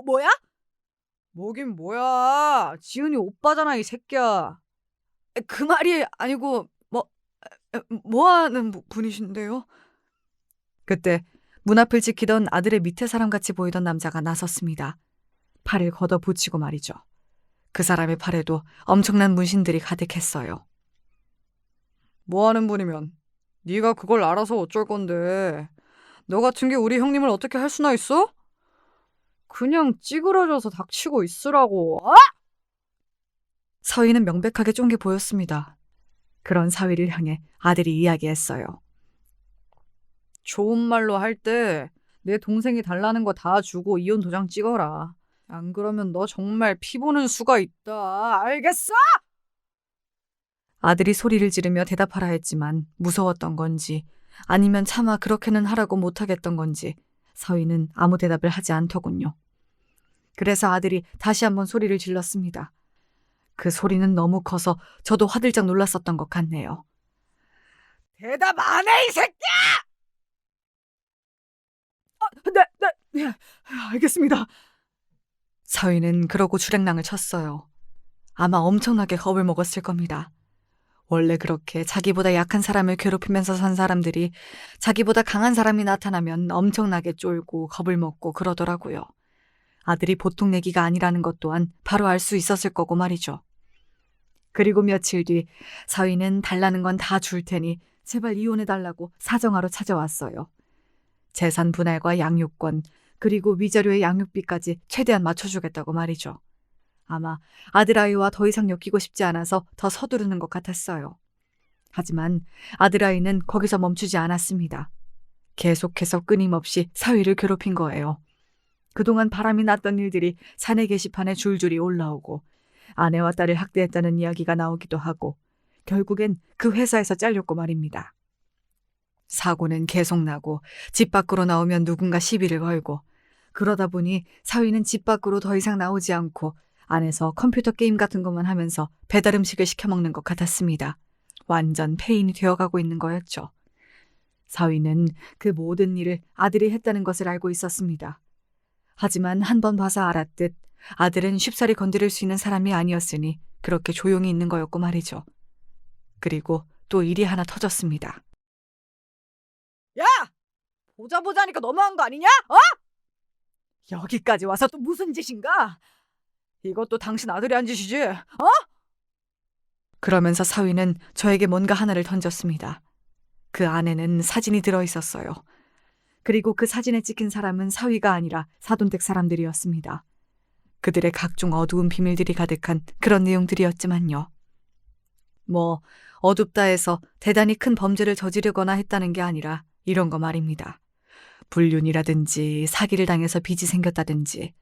뭐야? 뭐긴 뭐야. 지은이 오빠잖아, 이 새끼야. 그 말이 아니고 뭐 하는 분이신데요? 그때 문 앞을 지키던 아들의 밑에 사람같이 보이던 남자가 나섰습니다. 팔을 걷어붙이고 말이죠. 그 사람의 팔에도 엄청난 문신들이 가득했어요. 뭐 하는 분이면 네가 그걸 알아서 어쩔 건데. 너 같은 게 우리 형님을 어떻게 할 수나 있어? 그냥 찌그러져서 닥치고 있으라고. 아! 사위는 명백하게 쫑게 보였습니다. 그런 사위를 향해 아들이 이야기했어요. 좋은 말로 할 때 내 동생이 달라는 거 다 주고 이혼 도장 찍어라. 안 그러면 너 정말 피 보는 수가 있다. 알겠어? 아들이 소리를 지르며 대답하라 했지만 무서웠던 건지 아니면 차마 그렇게는 하라고 못하겠던 건지 사위는 아무 대답을 하지 않더군요. 그래서 아들이 다시 한번 소리를 질렀습니다. 그 소리는 너무 커서 저도 화들짝 놀랐었던 것 같네요. 대답 안 해, 이 새끼야! 네, 알겠습니다. 사위는 그러고 주랭랑을 쳤어요. 아마 엄청나게 겁을 먹었을 겁니다. 원래 그렇게 자기보다 약한 사람을 괴롭히면서 산 사람들이 자기보다 강한 사람이 나타나면 엄청나게 쫄고 겁을 먹고 그러더라고요. 아들이 보통 내기가 아니라는 것 또한 바로 알 수 있었을 거고 말이죠. 그리고 며칠 뒤 사위는 달라는 건 다 줄 테니 제발 이혼해달라고 사정하러 찾아왔어요. 재산 분할과 양육권, 그리고 위자료의 양육비까지 최대한 맞춰주겠다고 말이죠. 아마 아들아이와 더 이상 엮이고 싶지 않아서 더 서두르는 것 같았어요. 하지만 아들아이는 거기서 멈추지 않았습니다. 계속해서 끊임없이 사위를 괴롭힌 거예요. 그동안 바람이 났던 일들이 사내 게시판에 줄줄이 올라오고 아내와 딸을 학대했다는 이야기가 나오기도 하고 결국엔 그 회사에서 잘렸고 말입니다. 사고는 계속 나고 집 밖으로 나오면 누군가 시비를 걸고 그러다 보니 사위는 집 밖으로 더 이상 나오지 않고 안에서 컴퓨터 게임 같은 것만 하면서 배달 음식을 시켜 먹는 것 같았습니다. 완전 폐인이 되어가고 있는 거였죠. 사위는 그 모든 일을 아들이 했다는 것을 알고 있었습니다. 하지만 한 번 봐서 알았듯 아들은 쉽사리 건드릴 수 있는 사람이 아니었으니 그렇게 조용히 있는 거였고 말이죠. 그리고 또 일이 하나 터졌습니다. 야! 보자 하니까 너무한 거 아니냐? 여기까지 와서 또 무슨 짓인가? 이것도 당신 아들이 한 짓이지? 그러면서 사위는 저에게 뭔가 하나를 던졌습니다. 그 안에는 사진이 들어있었어요. 그리고 그 사진에 찍힌 사람은 사위가 아니라 사돈댁 사람들이었습니다. 그들의 각종 어두운 비밀들이 가득한 그런 내용들이었지만요. 어둡다 해서 대단히 큰 범죄를 저지르거나 했다는 게 아니라 이런 거 말입니다. 불륜이라든지 사기를 당해서 빚이 생겼다든지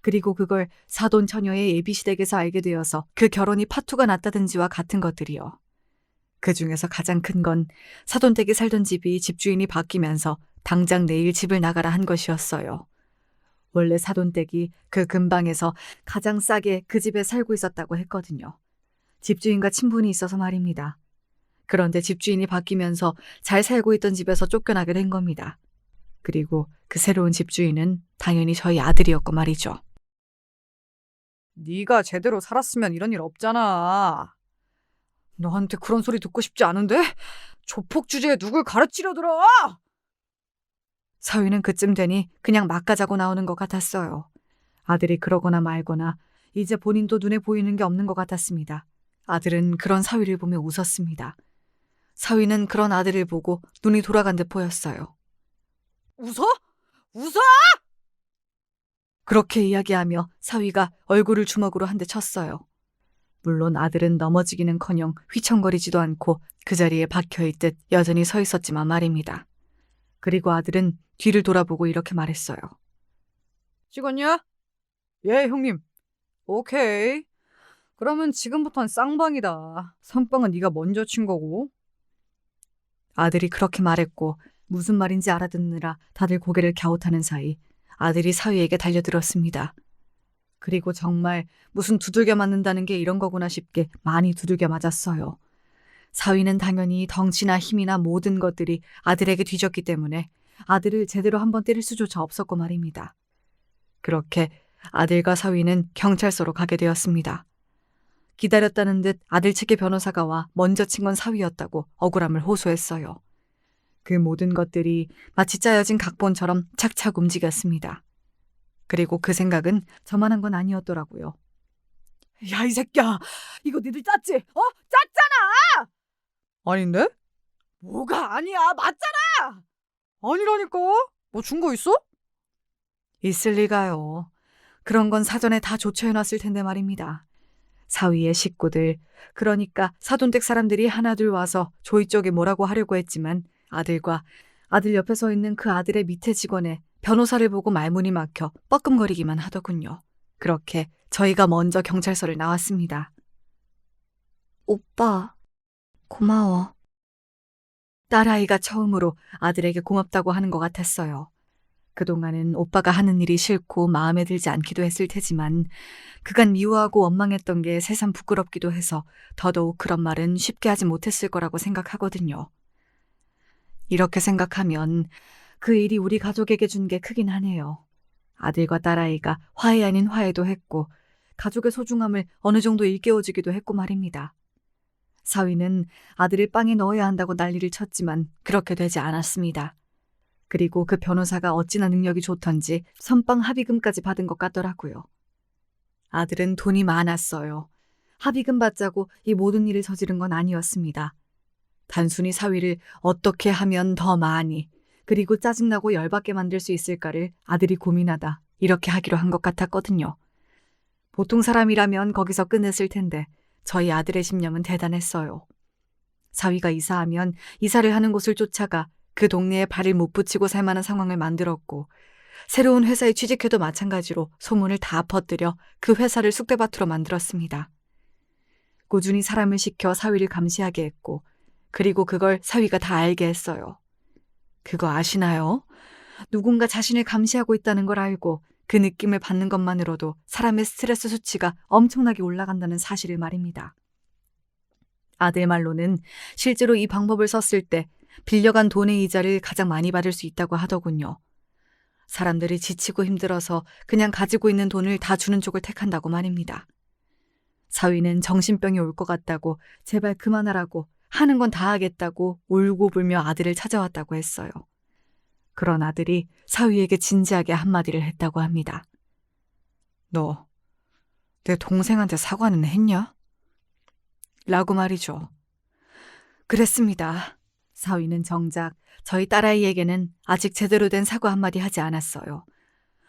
그리고 그걸 사돈 처녀의 예비시댁에서 알게 되어서 그 결혼이 파투가 났다든지와 같은 것들이요. 그 중에서 가장 큰 건 사돈댁이 살던 집이 집주인이 바뀌면서 당장 내일 집을 나가라 한 것이었어요. 원래 사돈댁이 그 근방에서 가장 싸게 그 집에 살고 있었다고 했거든요. 집주인과 친분이 있어서 말입니다. 그런데 집주인이 바뀌면서 잘 살고 있던 집에서 쫓겨나게 된 겁니다. 그리고 그 새로운 집주인은 당연히 저희 아들이었고 말이죠. 네가 제대로 살았으면 이런 일 없잖아. 너한테 그런 소리 듣고 싶지 않은데? 조폭 주제에 누굴 가르치려 들어? 사위는 그쯤 되니 그냥 막 가자고 나오는 것 같았어요. 아들이 그러거나 말거나 이제 본인도 눈에 보이는 게 없는 것 같았습니다. 아들은 그런 사위를 보며 웃었습니다. 사위는 그런 아들을 보고 눈이 돌아간 듯 보였어요. 웃어? 웃어? 그렇게 이야기하며 사위가 얼굴을 주먹으로 한 대 쳤어요. 물론 아들은 넘어지기는커녕 휘청거리지도 않고 그 자리에 박혀있듯 여전히 서 있었지만 말입니다. 그리고 아들은 뒤를 돌아보고 이렇게 말했어요. 찍었냐? 예, 형님. 오케이. 그러면 지금부턴 쌍방이다. 선빵은 네가 먼저 친 거고. 아들이 그렇게 말했고 무슨 말인지 알아듣느라 다들 고개를 갸웃하는 사이 아들이 사위에게 달려들었습니다. 그리고 정말 무슨 두들겨 맞는다는 게 이런 거구나 싶게 많이 두들겨 맞았어요. 사위는 당연히 덩치나 힘이나 모든 것들이 아들에게 뒤졌기 때문에 아들을 제대로 한번 때릴 수조차 없었고 말입니다. 그렇게 아들과 사위는 경찰서로 가게 되었습니다. 기다렸다는 듯 아들 측의 변호사가 와 먼저 친 건 사위였다고 억울함을 호소했어요. 그 모든 것들이 마치 짜여진 각본처럼 착착 움직였습니다. 그리고 그 생각은 저만 한 건 아니었더라고요. 야, 이 새끼야. 이거 니들 짰지? 짰잖아! 아닌데? 뭐가 아니야. 맞잖아! 아니라니까. 뭐 증거 있어? 있을 리가요. 그런 건 사전에 다 조처해놨을 텐데 말입니다. 사위의 식구들, 그러니까 사돈댁 사람들이 하나둘 와서 조이 쪽에 뭐라고 하려고 했지만 아들과 아들 옆에 서 있는 그 아들의 밑에 직원의 변호사를 보고 말문이 막혀 뻐끔거리기만 하더군요. 그렇게 저희가 먼저 경찰서를 나왔습니다. 오빠, 고마워. 딸아이가 처음으로 아들에게 고맙다고 하는 것 같았어요. 그동안은 오빠가 하는 일이 싫고 마음에 들지 않기도 했을 테지만 그간 미워하고 원망했던 게 새삼 부끄럽기도 해서 더더욱 그런 말은 쉽게 하지 못했을 거라고 생각하거든요. 이렇게 생각하면 그 일이 우리 가족에게 준 게 크긴 하네요. 아들과 딸아이가 화해 아닌 화해도 했고 가족의 소중함을 어느 정도 일깨워주기도 했고 말입니다. 사위는 아들을 빵에 넣어야 한다고 난리를 쳤지만 그렇게 되지 않았습니다. 그리고 그 변호사가 어찌나 능력이 좋던지 선빵 합의금까지 받은 것 같더라고요. 아들은 돈이 많았어요. 합의금 받자고 이 모든 일을 저지른 건 아니었습니다. 단순히 사위를 어떻게 하면 더 많이 그리고 짜증나고 열받게 만들 수 있을까를 아들이 고민하다 이렇게 하기로 한 것 같았거든요. 보통 사람이라면 거기서 끝냈을 텐데 저희 아들의 심령은 대단했어요. 사위가 이사하면 이사를 하는 곳을 쫓아가 그 동네에 발을 못 붙이고 살 만한 상황을 만들었고 새로운 회사에 취직해도 마찬가지로 소문을 다 퍼뜨려 그 회사를 쑥대밭으로 만들었습니다. 꾸준히 사람을 시켜 사위를 감시하게 했고 그리고 그걸 사위가 다 알게 했어요. 그거 아시나요? 누군가 자신을 감시하고 있다는 걸 알고 그 느낌을 받는 것만으로도 사람의 스트레스 수치가 엄청나게 올라간다는 사실을 말입니다. 아들 말로는 실제로 이 방법을 썼을 때 빌려간 돈의 이자를 가장 많이 받을 수 있다고 하더군요. 사람들이 지치고 힘들어서 그냥 가지고 있는 돈을 다 주는 쪽을 택한다고 말입니다. 사위는 정신병이 올 것 같다고 제발 그만하라고 하는 건 다 하겠다고 울고불며 아들을 찾아왔다고 했어요. 그런 아들이 사위에게 진지하게 한마디를 했다고 합니다. 너 내 동생한테 사과는 했냐? 라고 말이죠. 그랬습니다. 사위는 정작 저희 딸아이에게는 아직 제대로 된 사과 한마디 하지 않았어요.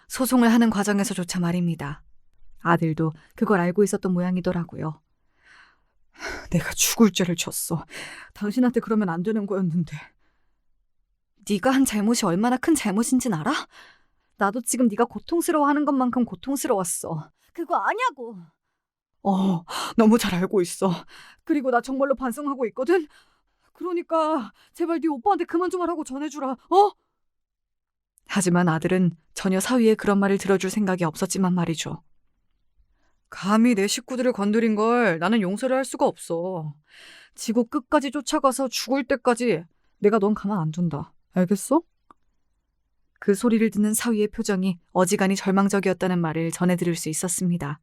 소송을 하는 과정에서조차 말입니다. 아들도 그걸 알고 있었던 모양이더라고요. 내가 죽을 죄를 졌어. 당신한테 그러면 안 되는 거였는데. 네가 한 잘못이 얼마나 큰 잘못인진 알아? 나도 지금 네가 고통스러워하는 것만큼 고통스러웠어. 그거 아냐고. 너무 잘 알고 있어. 그리고 나 정말로 반성하고 있거든. 그러니까 제발 네 오빠한테 그만 좀 하라고 전해주라. 하지만 아들은 전혀 사위의 그런 말을 들어줄 생각이 없었지만 말이죠. 감히 내 식구들을 건드린 걸 나는 용서를 할 수가 없어. 지구 끝까지 쫓아가서 죽을 때까지 내가 넌 가만 안 둔다. 알겠어? 그 소리를 듣는 사위의 표정이 어지간히 절망적이었다는 말을 전해 들을 수 있었습니다.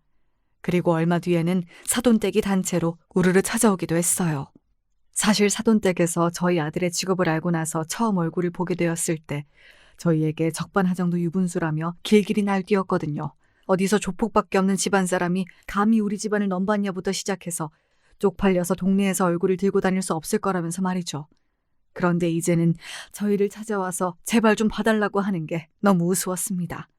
그리고 얼마 뒤에는 사돈댁이 단체로 우르르 찾아오기도 했어요. 사실 사돈댁에서 저희 아들의 직업을 알고 나서 처음 얼굴을 보게 되었을 때 저희에게 적반하장도 유분수라며 길길이 날뛰었거든요. 어디서 조폭밖에 없는 집안 사람이 감히 우리 집안을 넘봤냐부터 시작해서 쪽팔려서 동네에서 얼굴을 들고 다닐 수 없을 거라면서 말이죠. 그런데 이제는 저희를 찾아와서 제발 좀 봐달라고 하는 게 너무 우스웠습니다.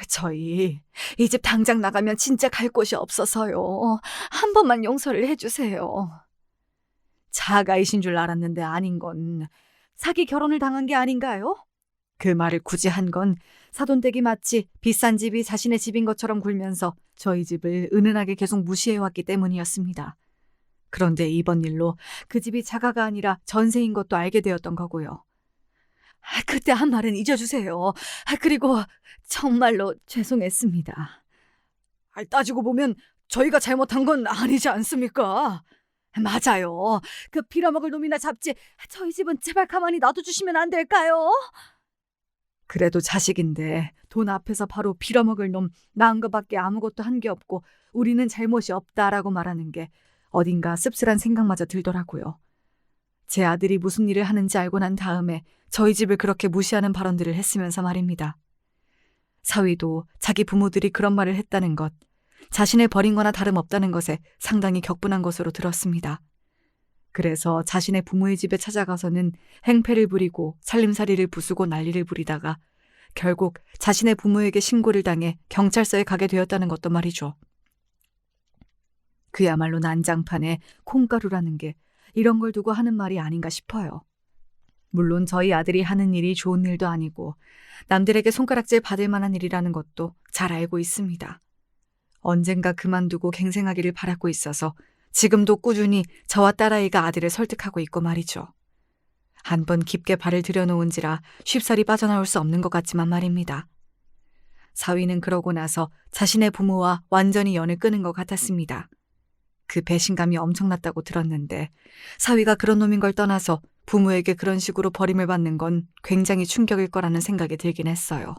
저희 이 집 당장 나가면 진짜 갈 곳이 없어서요. 한 번만 용서를 해주세요. 자가이신 줄 알았는데 아닌 건 사기 결혼을 당한 게 아닌가요? 그 말을 굳이 한 건 사돈댁이 마치 비싼 집이 자신의 집인 것처럼 굴면서 저희 집을 은은하게 계속 무시해왔기 때문이었습니다. 그런데 이번 일로 그 집이 자가가 아니라 전세인 것도 알게 되었던 거고요. 그때 한 말은 잊어주세요. 그리고 정말로 죄송했습니다. 따지고 보면 저희가 잘못한 건 아니지 않습니까? 맞아요. 그 빌어먹을 놈이나 잡지 저희 집은 제발 가만히 놔둬주시면 안 될까요? 그래도 자식인데 돈 앞에서 바로 빌어먹을 놈 낳은 것밖에 아무것도 한 게 없고 우리는 잘못이 없다라고 말하는 게 어딘가 씁쓸한 생각마저 들더라고요. 제 아들이 무슨 일을 하는지 알고 난 다음에 저희 집을 그렇게 무시하는 발언들을 했으면서 말입니다. 사위도 자기 부모들이 그런 말을 했다는 것, 자신을 버린 거나 다름없다는 것에 상당히 격분한 것으로 들었습니다. 그래서 자신의 부모의 집에 찾아가서는 행패를 부리고 살림살이를 부수고 난리를 부리다가 결국 자신의 부모에게 신고를 당해 경찰서에 가게 되었다는 것도 말이죠. 그야말로 난장판에 콩가루라는 게 이런 걸 두고 하는 말이 아닌가 싶어요. 물론 저희 아들이 하는 일이 좋은 일도 아니고 남들에게 손가락질 받을 만한 일이라는 것도 잘 알고 있습니다. 언젠가 그만두고 갱생하기를 바라고 있어서 지금도 꾸준히 저와 딸아이가 아들을 설득하고 있고 말이죠. 한번 깊게 발을 들여놓은지라 쉽사리 빠져나올 수 없는 것 같지만 말입니다. 사위는 그러고 나서 자신의 부모와 완전히 연을 끊은 것 같았습니다. 그 배신감이 엄청났다고 들었는데 사위가 그런 놈인 걸 떠나서 부모에게 그런 식으로 버림을 받는 건 굉장히 충격일 거라는 생각이 들긴 했어요.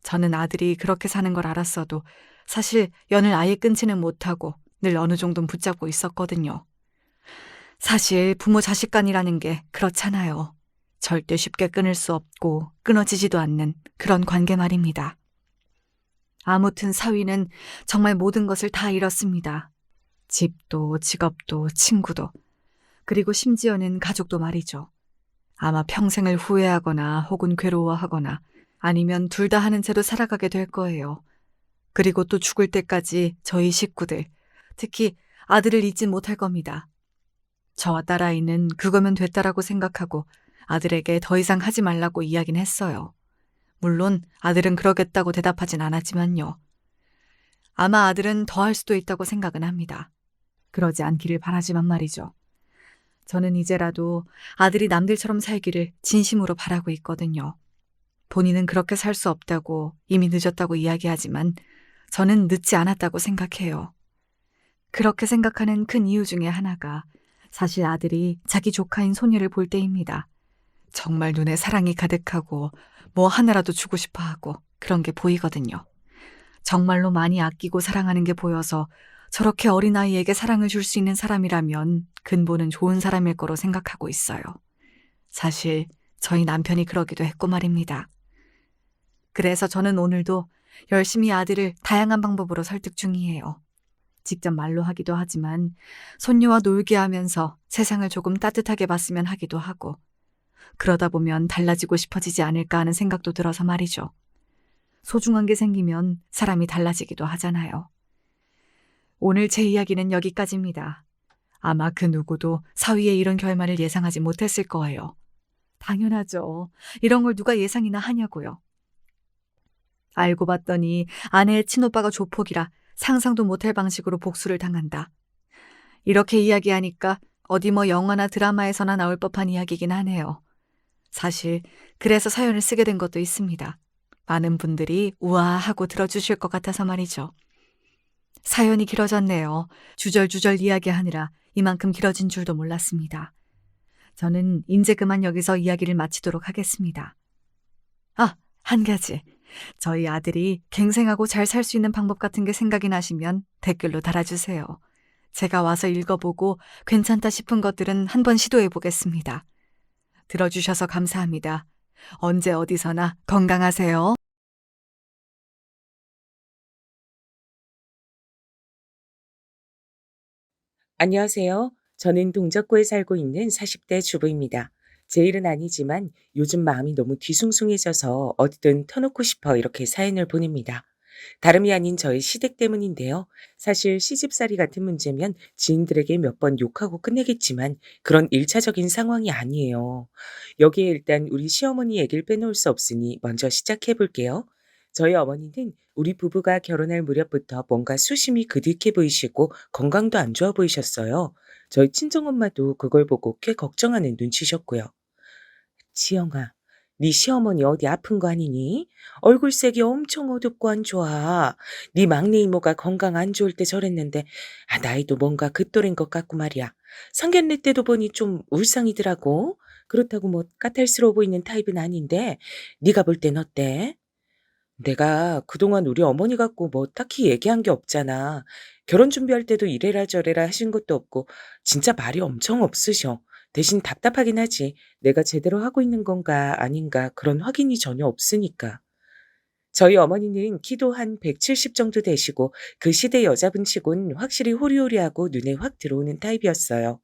저는 아들이 그렇게 사는 걸 알았어도 사실 연을 아예 끊지는 못하고 늘 어느 정도는 붙잡고 있었거든요. 사실 부모 자식 간이라는 게 그렇잖아요. 절대 쉽게 끊을 수 없고 끊어지지도 않는 그런 관계 말입니다. 아무튼 사위는 정말 모든 것을 다 잃었습니다. 집도 직업도 친구도 그리고 심지어는 가족도 말이죠. 아마 평생을 후회하거나 혹은 괴로워하거나 아니면 둘 다 하는 채로 살아가게 될 거예요. 그리고 또 죽을 때까지 저희 식구들, 특히 아들을 잊진 못할 겁니다. 저와 딸아이는 그거면 됐다라고 생각하고 아들에게 더 이상 하지 말라고 이야기는 했어요. 물론 아들은 그러겠다고 대답하진 않았지만요. 아마 아들은 더 할 수도 있다고 생각은 합니다. 그러지 않기를 바라지만 말이죠. 저는 이제라도 아들이 남들처럼 살기를 진심으로 바라고 있거든요. 본인은 그렇게 살 수 없다고 이미 늦었다고 이야기하지만 저는 늦지 않았다고 생각해요. 그렇게 생각하는 큰 이유 중에 하나가 사실 아들이 자기 조카인 소녀를 볼 때입니다. 정말 눈에 사랑이 가득하고 뭐 하나라도 주고 싶어 하고 그런 게 보이거든요. 정말로 많이 아끼고 사랑하는 게 보여서 저렇게 어린아이에게 사랑을 줄 수 있는 사람이라면 근본은 좋은 사람일 거로 생각하고 있어요. 사실 저희 남편이 그러기도 했고 말입니다. 그래서 저는 오늘도 열심히 아들을 다양한 방법으로 설득 중이에요. 직접 말로 하기도 하지만 손녀와 놀게 하면서 세상을 조금 따뜻하게 봤으면 하기도 하고 그러다 보면 달라지고 싶어지지 않을까 하는 생각도 들어서 말이죠. 소중한 게 생기면 사람이 달라지기도 하잖아요. 오늘 제 이야기는 여기까지입니다. 아마 그 누구도 사위의 이런 결말을 예상하지 못했을 거예요. 당연하죠. 이런 걸 누가 예상이나 하냐고요. 알고 봤더니 아내의 친오빠가 조폭이라 상상도 못할 방식으로 복수를 당한다. 이렇게 이야기하니까 어디 뭐 영화나 드라마에서나 나올 법한 이야기긴 하네요. 사실 그래서 사연을 쓰게 된 것도 있습니다. 많은 분들이 우아하고 들어주실 것 같아서 말이죠. 사연이 길어졌네요. 주절주절 이야기하느라 이만큼 길어진 줄도 몰랐습니다. 저는 이제 그만 여기서 이야기를 마치도록 하겠습니다. 아, 한 가지. 저희 아들이 갱생하고 잘 살 수 있는 방법 같은 게 생각이 나시면 댓글로 달아주세요. 제가 와서 읽어보고 괜찮다 싶은 것들은 한번 시도해 보겠습니다. 들어주셔서 감사합니다. 언제 어디서나 건강하세요. 안녕하세요. 저는 동작구에 살고 있는 40대 주부입니다. 제 일은 아니지만 요즘 마음이 너무 뒤숭숭해져서 어디든 터놓고 싶어 이렇게 사연을 보냅니다. 다름이 아닌 저의 시댁 때문인데요. 사실 시집살이 같은 문제면 지인들에게 몇 번 욕하고 끝내겠지만 그런 일차적인 상황이 아니에요. 여기에 일단 우리 시어머니 얘기를 빼놓을 수 없으니 먼저 시작해 볼게요. 저희 어머니는 우리 부부가 결혼할 무렵부터 뭔가 수심이 그득해 보이시고 건강도 안 좋아 보이셨어요. 저희 친정엄마도 그걸 보고 꽤 걱정하는 눈치셨고요. 지영아, 네 시어머니 어디 아픈 거 아니니? 얼굴색이 엄청 어둡고 안 좋아. 네 막내 이모가 건강 안 좋을 때 저랬는데 나이도 뭔가 그 또래인 것 같고 말이야. 상견례 때도 보니 좀 울상이더라고. 그렇다고 뭐 까탈스러워 보이는 타입은 아닌데 네가 볼 땐 어때? 내가 그동안 우리 어머니 갖고 뭐 딱히 얘기한 게 없잖아. 결혼 준비할 때도 이래라 저래라 하신 것도 없고 진짜 말이 엄청 없으셔. 대신 답답하긴 하지. 내가 제대로 하고 있는 건가 아닌가 그런 확인이 전혀 없으니까. 저희 어머니는 키도 한 170 정도 되시고 그 시대 여자분치곤 확실히 호리호리하고 눈에 확 들어오는 타입이었어요.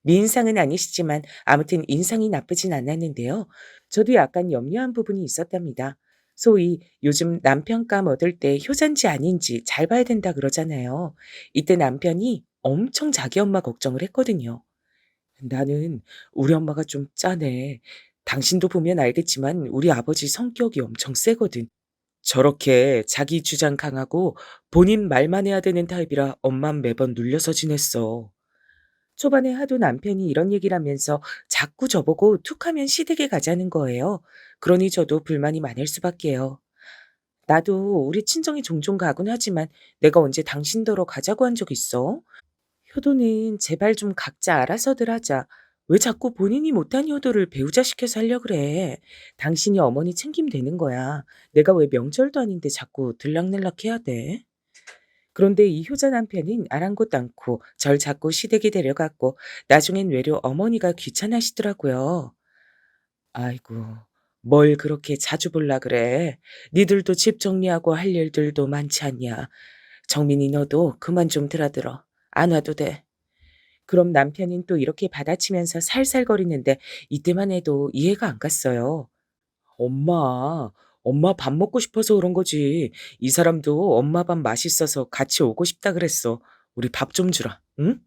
미인상은 아니시지만 아무튼 인상이 나쁘진 않았는데요. 저도 약간 염려한 부분이 있었답니다. 소위 요즘 남편감 얻을 때 효자인지 아닌지 잘 봐야 된다 그러잖아요. 이때 남편이 엄청 자기 엄마 걱정을 했거든요. 나는 우리 엄마가 좀 짜네. 당신도 보면 알겠지만 우리 아버지 성격이 엄청 세거든. 저렇게 자기 주장 강하고 본인 말만 해야 되는 타입이라 엄만 매번 눌려서 지냈어. 초반에 하도 남편이 이런 얘기를 하면서 자꾸 저보고 툭하면 시댁에 가자는 거예요. 그러니 저도 불만이 많을 수밖에요. 나도 우리 친정에 종종 가곤 하지만 내가 언제 당신더러 가자고 한 적 있어? 효도는 제발 좀 각자 알아서들 하자. 왜 자꾸 본인이 못한 효도를 배우자 시켜서 하려 그래? 당신이 어머니 챙기면 되는 거야. 내가 왜 명절도 아닌데 자꾸 들락날락 해야 돼? 그런데 이 효자 남편은 아랑곳 않고 절 자꾸 시댁에 데려갔고 나중엔 외려 어머니가 귀찮아하시더라고요. 아이고, 뭘 그렇게 자주 볼라 그래. 니들도 집 정리하고 할 일들도 많지 않냐. 정민이 너도 그만 좀 드나들어. 안 와도 돼. 그럼 남편은 또 이렇게 받아치면서 살살거리는데 이때만 해도 이해가 안 갔어요. 엄마, 엄마 밥 먹고 싶어서 그런 거지. 이 사람도 엄마 밥 맛있어서 같이 오고 싶다 그랬어. 우리 밥 좀 주라, 응?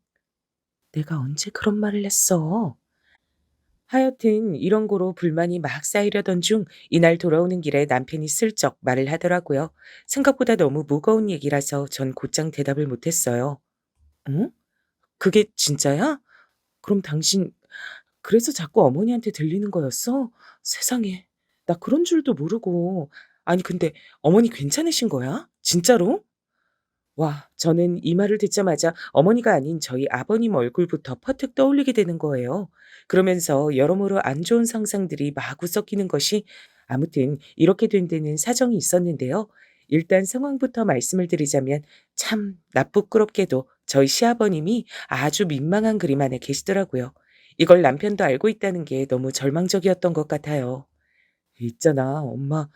내가 언제 그런 말을 했어? 하여튼 이런 거로 불만이 막 쌓이려던 중 이날 돌아오는 길에 남편이 슬쩍 말을 하더라고요. 생각보다 너무 무거운 얘기라서 전 곧장 대답을 못했어요. 응? 그게 진짜야? 그럼 당신 그래서 자꾸 어머니한테 들리는 거였어? 세상에. 나 그런 줄도 모르고. 아니 근데 어머니 괜찮으신 거야? 진짜로? 와, 저는 이 말을 듣자마자 어머니가 아닌 저희 아버님 얼굴부터 퍼뜩 떠올리게 되는 거예요. 그러면서 여러모로 안 좋은 상상들이 마구 섞이는 것이 아무튼 이렇게 된 데는 사정이 있었는데요. 일단 상황부터 말씀을 드리자면 참 나쁘끄럽게도 저희 시아버님이 아주 민망한 그림 안에 계시더라고요. 이걸 남편도 알고 있다는 게 너무 절망적이었던 것 같아요. 있잖아, 엄마.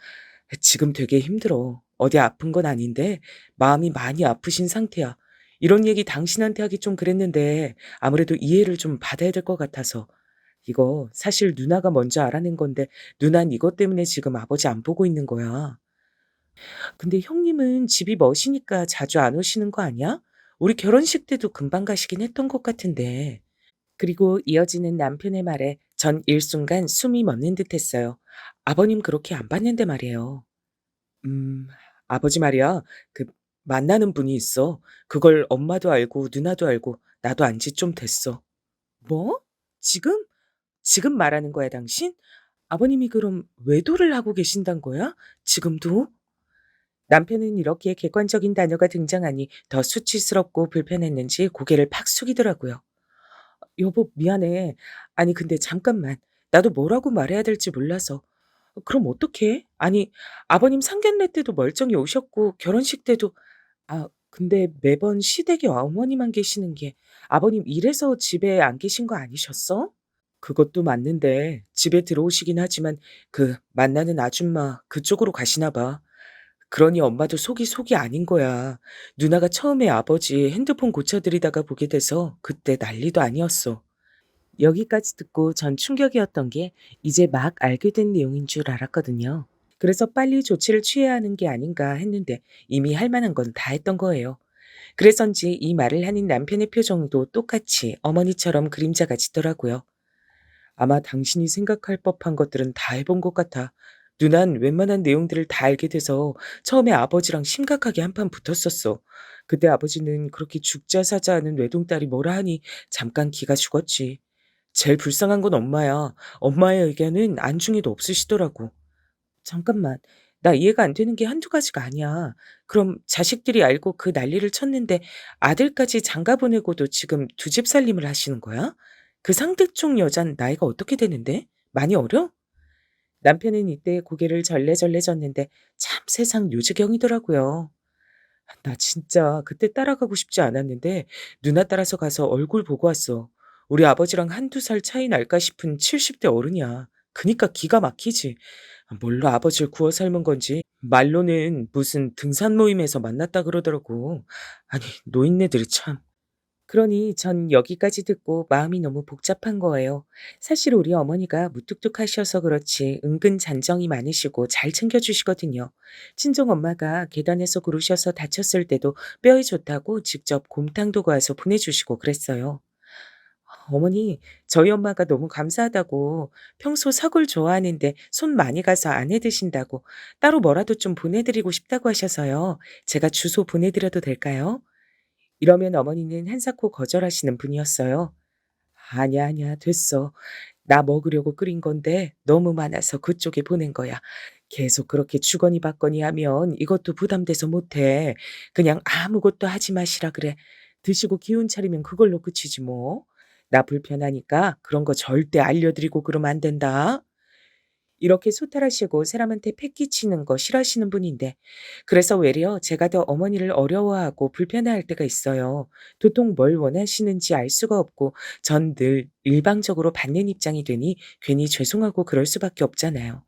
지금 되게 힘들어. 어디 아픈 건 아닌데 마음이 많이 아프신 상태야. 이런 얘기 당신한테 하기 좀 그랬는데 아무래도 이해를 좀 받아야 될 것 같아서. 이거 사실 누나가 먼저 알아낸 건데 누난 이것 때문에 지금 아버지 안 보고 있는 거야. 근데 형님은 집이 멋이니까 자주 안 오시는 거 아니야? 우리 결혼식 때도 금방 가시긴 했던 것 같은데. 그리고 이어지는 남편의 말에 전 일순간 숨이 멎는 듯했어요. 아버님 그렇게 안 봤는데 말이에요. 음, 아버지 말이야. 그 만나는 분이 있어. 그걸 엄마도 알고 누나도 알고 나도 안지 좀 됐어. 뭐? 지금? 지금 말하는 거야, 당신? 아버님이 그럼 외도를 하고 계신단 거야? 지금도? 남편은 이렇게 객관적인 단어가 등장하니 더 수치스럽고 불편했는지 고개를 팍 숙이더라고요. 여보, 미안해. 아니, 근데 잠깐만. 나도 뭐라고 말해야 될지 몰라서. 그럼 어떡해? 아니, 아버님 상견례 때도 멀쩡히 오셨고, 결혼식 때도, 근데 매번 시댁에 어머니만 계시는 게 아버님 일해서 집에 안 계신 거 아니셨어? 그것도 맞는데, 집에 들어오시긴 하지만, 만나는 아줌마, 그쪽으로 가시나 봐. 그러니 엄마도 속이 아닌 거야. 누나가 처음에 아버지 핸드폰 고쳐드리다가 보게 돼서 그때 난리도 아니었어. 여기까지 듣고 전 충격이었던 게 이제 막 알게 된 내용인 줄 알았거든요. 그래서 빨리 조치를 취해야 하는 게 아닌가 했는데 이미 할 만한 건 다 했던 거예요. 그래서인지 이 말을 하는 남편의 표정도 똑같이 어머니처럼 그림자가 지더라고요. 아마 당신이 생각할 법한 것들은 다 해본 것 같아. 누난 웬만한 내용들을 다 알게 돼서 처음에 아버지랑 심각하게 한판 붙었었어. 그때 아버지는 그렇게 죽자 사자 하는 외동딸이 뭐라 하니 잠깐 기가 죽었지. 제일 불쌍한 건 엄마야. 엄마의 의견은 안중에도 없으시더라고. 잠깐만. 나 이해가 안 되는 게 한두 가지가 아니야. 그럼 자식들이 알고 그 난리를 쳤는데 아들까지 장가 보내고도 지금 두 집 살림을 하시는 거야? 그 상대쪽 여잔 나이가 어떻게 되는데? 많이 어려? 남편은 이때 고개를 절레절레 졌는데 참 세상 요지경이더라고요. 나 진짜 그때 따라가고 싶지 않았는데 누나 따라서 가서 얼굴 보고 왔어. 우리 아버지랑 한두 살 차이 날까 싶은 70대 어른이야. 그니까 기가 막히지. 뭘로 아버지를 구워 삶은 건지 말로는 무슨 등산 모임에서 만났다 그러더라고. 아니 노인네들이 참. 그러니 전 여기까지 듣고 마음이 너무 복잡한 거예요. 사실 우리 어머니가 무뚝뚝하셔서 그렇지 은근 잔정이 많으시고 잘 챙겨주시거든요. 친정 엄마가 계단에서 구르셔서 다쳤을 때도 뼈에 좋다고 직접 곰탕도 구워서 보내주시고 그랬어요. 어머니, 저희 엄마가 너무 감사하다고 평소 사골 좋아하는데 손 많이 가서 안 해드신다고 따로 뭐라도 좀 보내드리고 싶다고 하셔서요. 제가 주소 보내드려도 될까요? 이러면 어머니는 한사코 거절하시는 분이었어요. 아니야, 아니야, 됐어. 나 먹으려고 끓인 건데 너무 많아서 그쪽에 보낸 거야. 계속 그렇게 주거니 받거니 하면 이것도 부담돼서 못해. 그냥 아무것도 하지 마시라 그래. 드시고 기운 차리면 그걸로 끝이지 뭐. 나 불편하니까 그런 거 절대 알려드리고 그러면 안 된다. 이렇게 소탈하시고 사람한테 패기치는 거 싫어하시는 분인데 그래서 외려 제가 더 어머니를 어려워하고 불편해할 때가 있어요. 도통 뭘 원하시는지 알 수가 없고 전 늘 일방적으로 받는 입장이 되니 괜히 죄송하고 그럴 수밖에 없잖아요.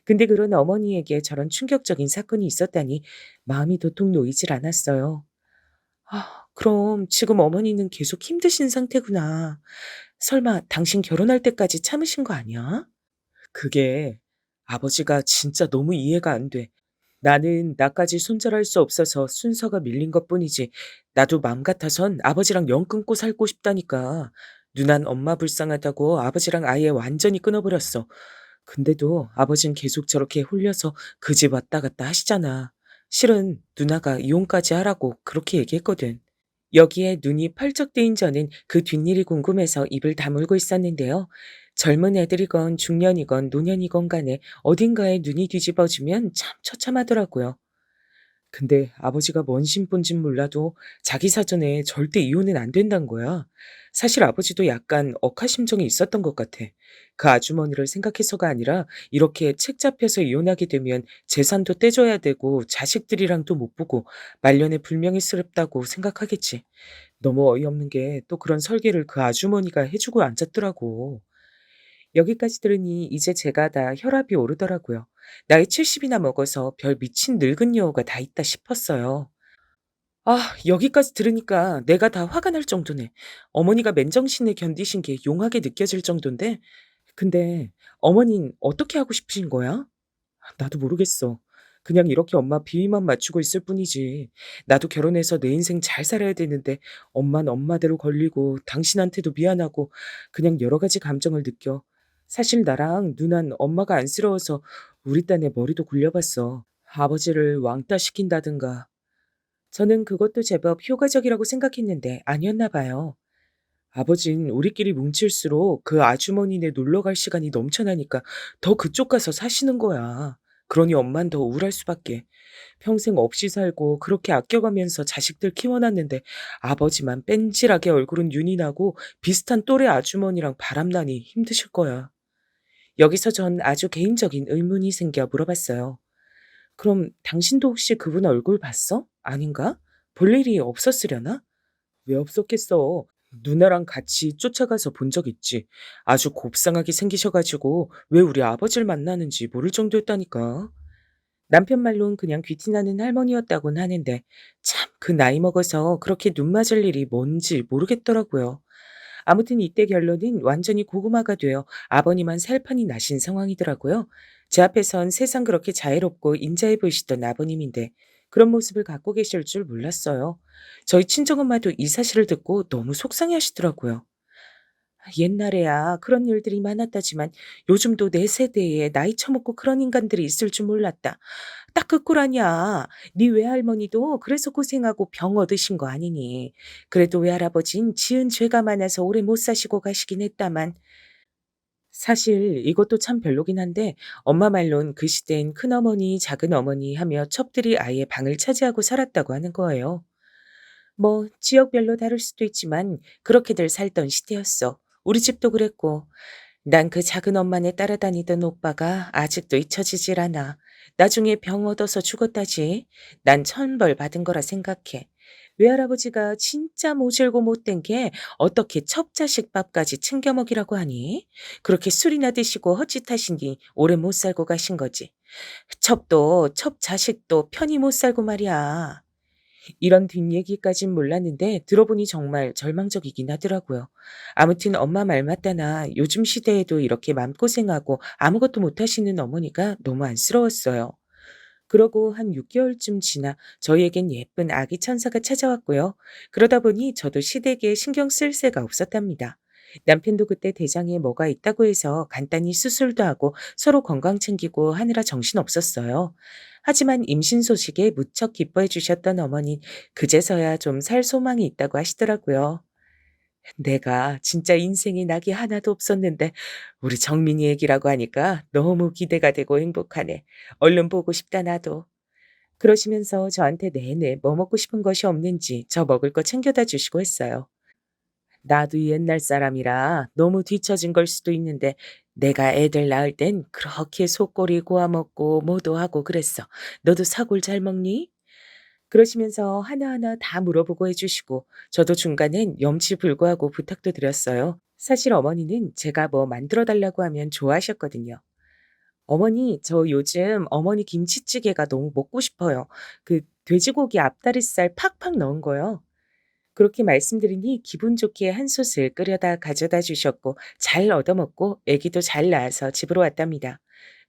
근데 그런 어머니에게 저런 충격적인 사건이 있었다니 마음이 도통 놓이질 않았어요. 그럼 지금 어머니는 계속 힘드신 상태구나. 설마 당신 결혼할 때까지 참으신 거 아니야? 그게 아버지가 진짜 너무 이해가 안 돼. 나는 나까지 손절할 수 없어서 순서가 밀린 것뿐이지. 나도 맘 같아선 아버지랑 연 끊고 살고 싶다니까. 누난 엄마 불쌍하다고 아버지랑 아예 완전히 끊어버렸어. 근데도 아버진 계속 저렇게 홀려서 그 집 왔다 갔다 하시잖아. 실은 누나가 이혼까지 하라고 그렇게 얘기했거든. 여기에 눈이 펄쩍 뜨인 저는 그 뒷일이 궁금해서 입을 다물고 있었는데요. 젊은 애들이건 중년이건 노년이건 간에 어딘가에 눈이 뒤집어지면 참 처참하더라고요. 근데 아버지가 뭔 심본진 몰라도 자기 사전에 절대 이혼은 안 된단 거야. 사실 아버지도 약간 억하심정이 있었던 것 같아. 그 아주머니를 생각해서가 아니라 이렇게 책 잡혀서 이혼하게 되면 재산도 떼줘야 되고 자식들이랑도 못 보고 말년에 불명예스럽다고 생각하겠지. 너무 어이없는 게 또 그런 설계를 그 아주머니가 해주고 앉았더라고. 여기까지 들으니 이제 제가 다 혈압이 오르더라고요. 나이 70이나 먹어서 별 미친 늙은 여우가 다 있다 싶었어요. 여기까지 들으니까 내가 다 화가 날 정도네. 어머니가 맨정신에 견디신 게 용하게 느껴질 정도인데, 근데 어머닌 어떻게 하고 싶으신 거야? 나도 모르겠어. 그냥 이렇게 엄마 비위만 맞추고 있을 뿐이지. 나도 결혼해서 내 인생 잘 살아야 되는데 엄마는 엄마대로 걸리고 당신한테도 미안하고 그냥 여러 가지 감정을 느껴. 사실 나랑 누난 엄마가 안쓰러워서 우리 딴에 머리도 굴려봤어. 아버지를 왕따 시킨다든가. 저는 그것도 제법 효과적이라고 생각했는데 아니었나 봐요. 아버진 우리끼리 뭉칠수록 그 아주머니네 놀러 갈 시간이 넘쳐나니까 더 그쪽 가서 사시는 거야. 그러니 엄만 더 우울할 수밖에. 평생 없이 살고 그렇게 아껴가면서 자식들 키워놨는데 아버지만 뺀질하게 얼굴은 윤이 나고 비슷한 또래 아주머니랑 바람나니 힘드실 거야. 여기서 전 아주 개인적인 의문이 생겨 물어봤어요. 그럼 당신도 혹시 그분 얼굴 봤어? 아닌가? 볼 일이 없었으려나? 왜 없었겠어? 누나랑 같이 쫓아가서 본 적 있지. 아주 곱상하게 생기셔가지고 왜 우리 아버지를 만나는지 모를 정도였다니까. 남편 말론 그냥 귀티나는 할머니였다곤 하는데 참 그 나이 먹어서 그렇게 눈 맞을 일이 뭔지 모르겠더라고요. 아무튼 이때 결론은 완전히 고구마가 되어 아버님만 살판이 나신 상황이더라고요. 제 앞에선 세상 그렇게 자애롭고 인자해 보이시던 아버님인데 그런 모습을 갖고 계실 줄 몰랐어요. 저희 친정엄마도 이 사실을 듣고 너무 속상해 하시더라고요. 옛날에야 그런 일들이 많았다지만 요즘도 내 세대에 나이 처먹고 그런 인간들이 있을 줄 몰랐다. 딱 그 꼴 아니야. 네 외할머니도 그래서 고생하고 병 얻으신 거 아니니. 그래도 외할아버진 지은 죄가 많아서 오래 못 사시고 가시긴 했다만 사실 이것도 참 별로긴 한데 엄마 말론 그 시대엔 큰어머니, 작은어머니 하며 첩들이 아예 방을 차지하고 살았다고 하는 거예요. 뭐 지역별로 다를 수도 있지만 그렇게들 살던 시대였어. 우리 집도 그랬고. 난 그 작은 엄마네 따라다니던 오빠가 아직도 잊혀지질 않아. 나중에 병 얻어서 죽었다지. 난 천벌 받은 거라 생각해. 외할아버지가 진짜 모질고 못된 게 어떻게 첩자식 밥까지 챙겨 먹이라고 하니? 그렇게 술이나 드시고 헛짓하시니 오래 못 살고 가신 거지. 첩도 첩자식도 편히 못 살고 말이야. 이런 뒷얘기까진 몰랐는데 들어보니 정말 절망적이긴 하더라고요. 아무튼 엄마 말 맞다나 요즘 시대에도 이렇게 맘고생하고 아무것도 못하시는 어머니가 너무 안쓰러웠어요. 그러고 한 6개월쯤 지나 저희에겐 예쁜 아기 천사가 찾아왔고요. 그러다 보니 저도 시댁에 신경 쓸 새가 없었답니다. 남편도 그때 대장에 뭐가 있다고 해서 간단히 수술도 하고 서로 건강 챙기고 하느라 정신 없었어요. 하지만 임신 소식에 무척 기뻐해 주셨던 어머니 그제서야 좀 살 소망이 있다고 하시더라고요. 내가 진짜 인생에 낙이 하나도 없었는데 우리 정민이 얘기라고 하니까 너무 기대가 되고 행복하네. 얼른 보고 싶다 나도. 그러시면서 저한테 내내 뭐 먹고 싶은 것이 없는지 저 먹을 거 챙겨다 주시고 했어요. 나도 옛날 사람이라 너무 뒤처진 걸 수도 있는데 내가 애들 낳을 땐 그렇게 속꼬리 고아 먹고 뭐도 하고 그랬어. 너도 사골 잘 먹니? 그러시면서 하나하나 다 물어보고 해주시고 저도 중간엔 염치불구하고 부탁도 드렸어요. 사실 어머니는 제가 뭐 만들어 달라고 하면 좋아하셨거든요. 어머니, 저 요즘 어머니 김치찌개가 너무 먹고 싶어요. 그 돼지고기 앞다리살 팍팍 넣은 거요. 그렇게 말씀드리니 기분 좋게 한 솥을 끓여다 가져다 주셨고 잘 얻어먹고 아기도 잘 낳아서 집으로 왔답니다.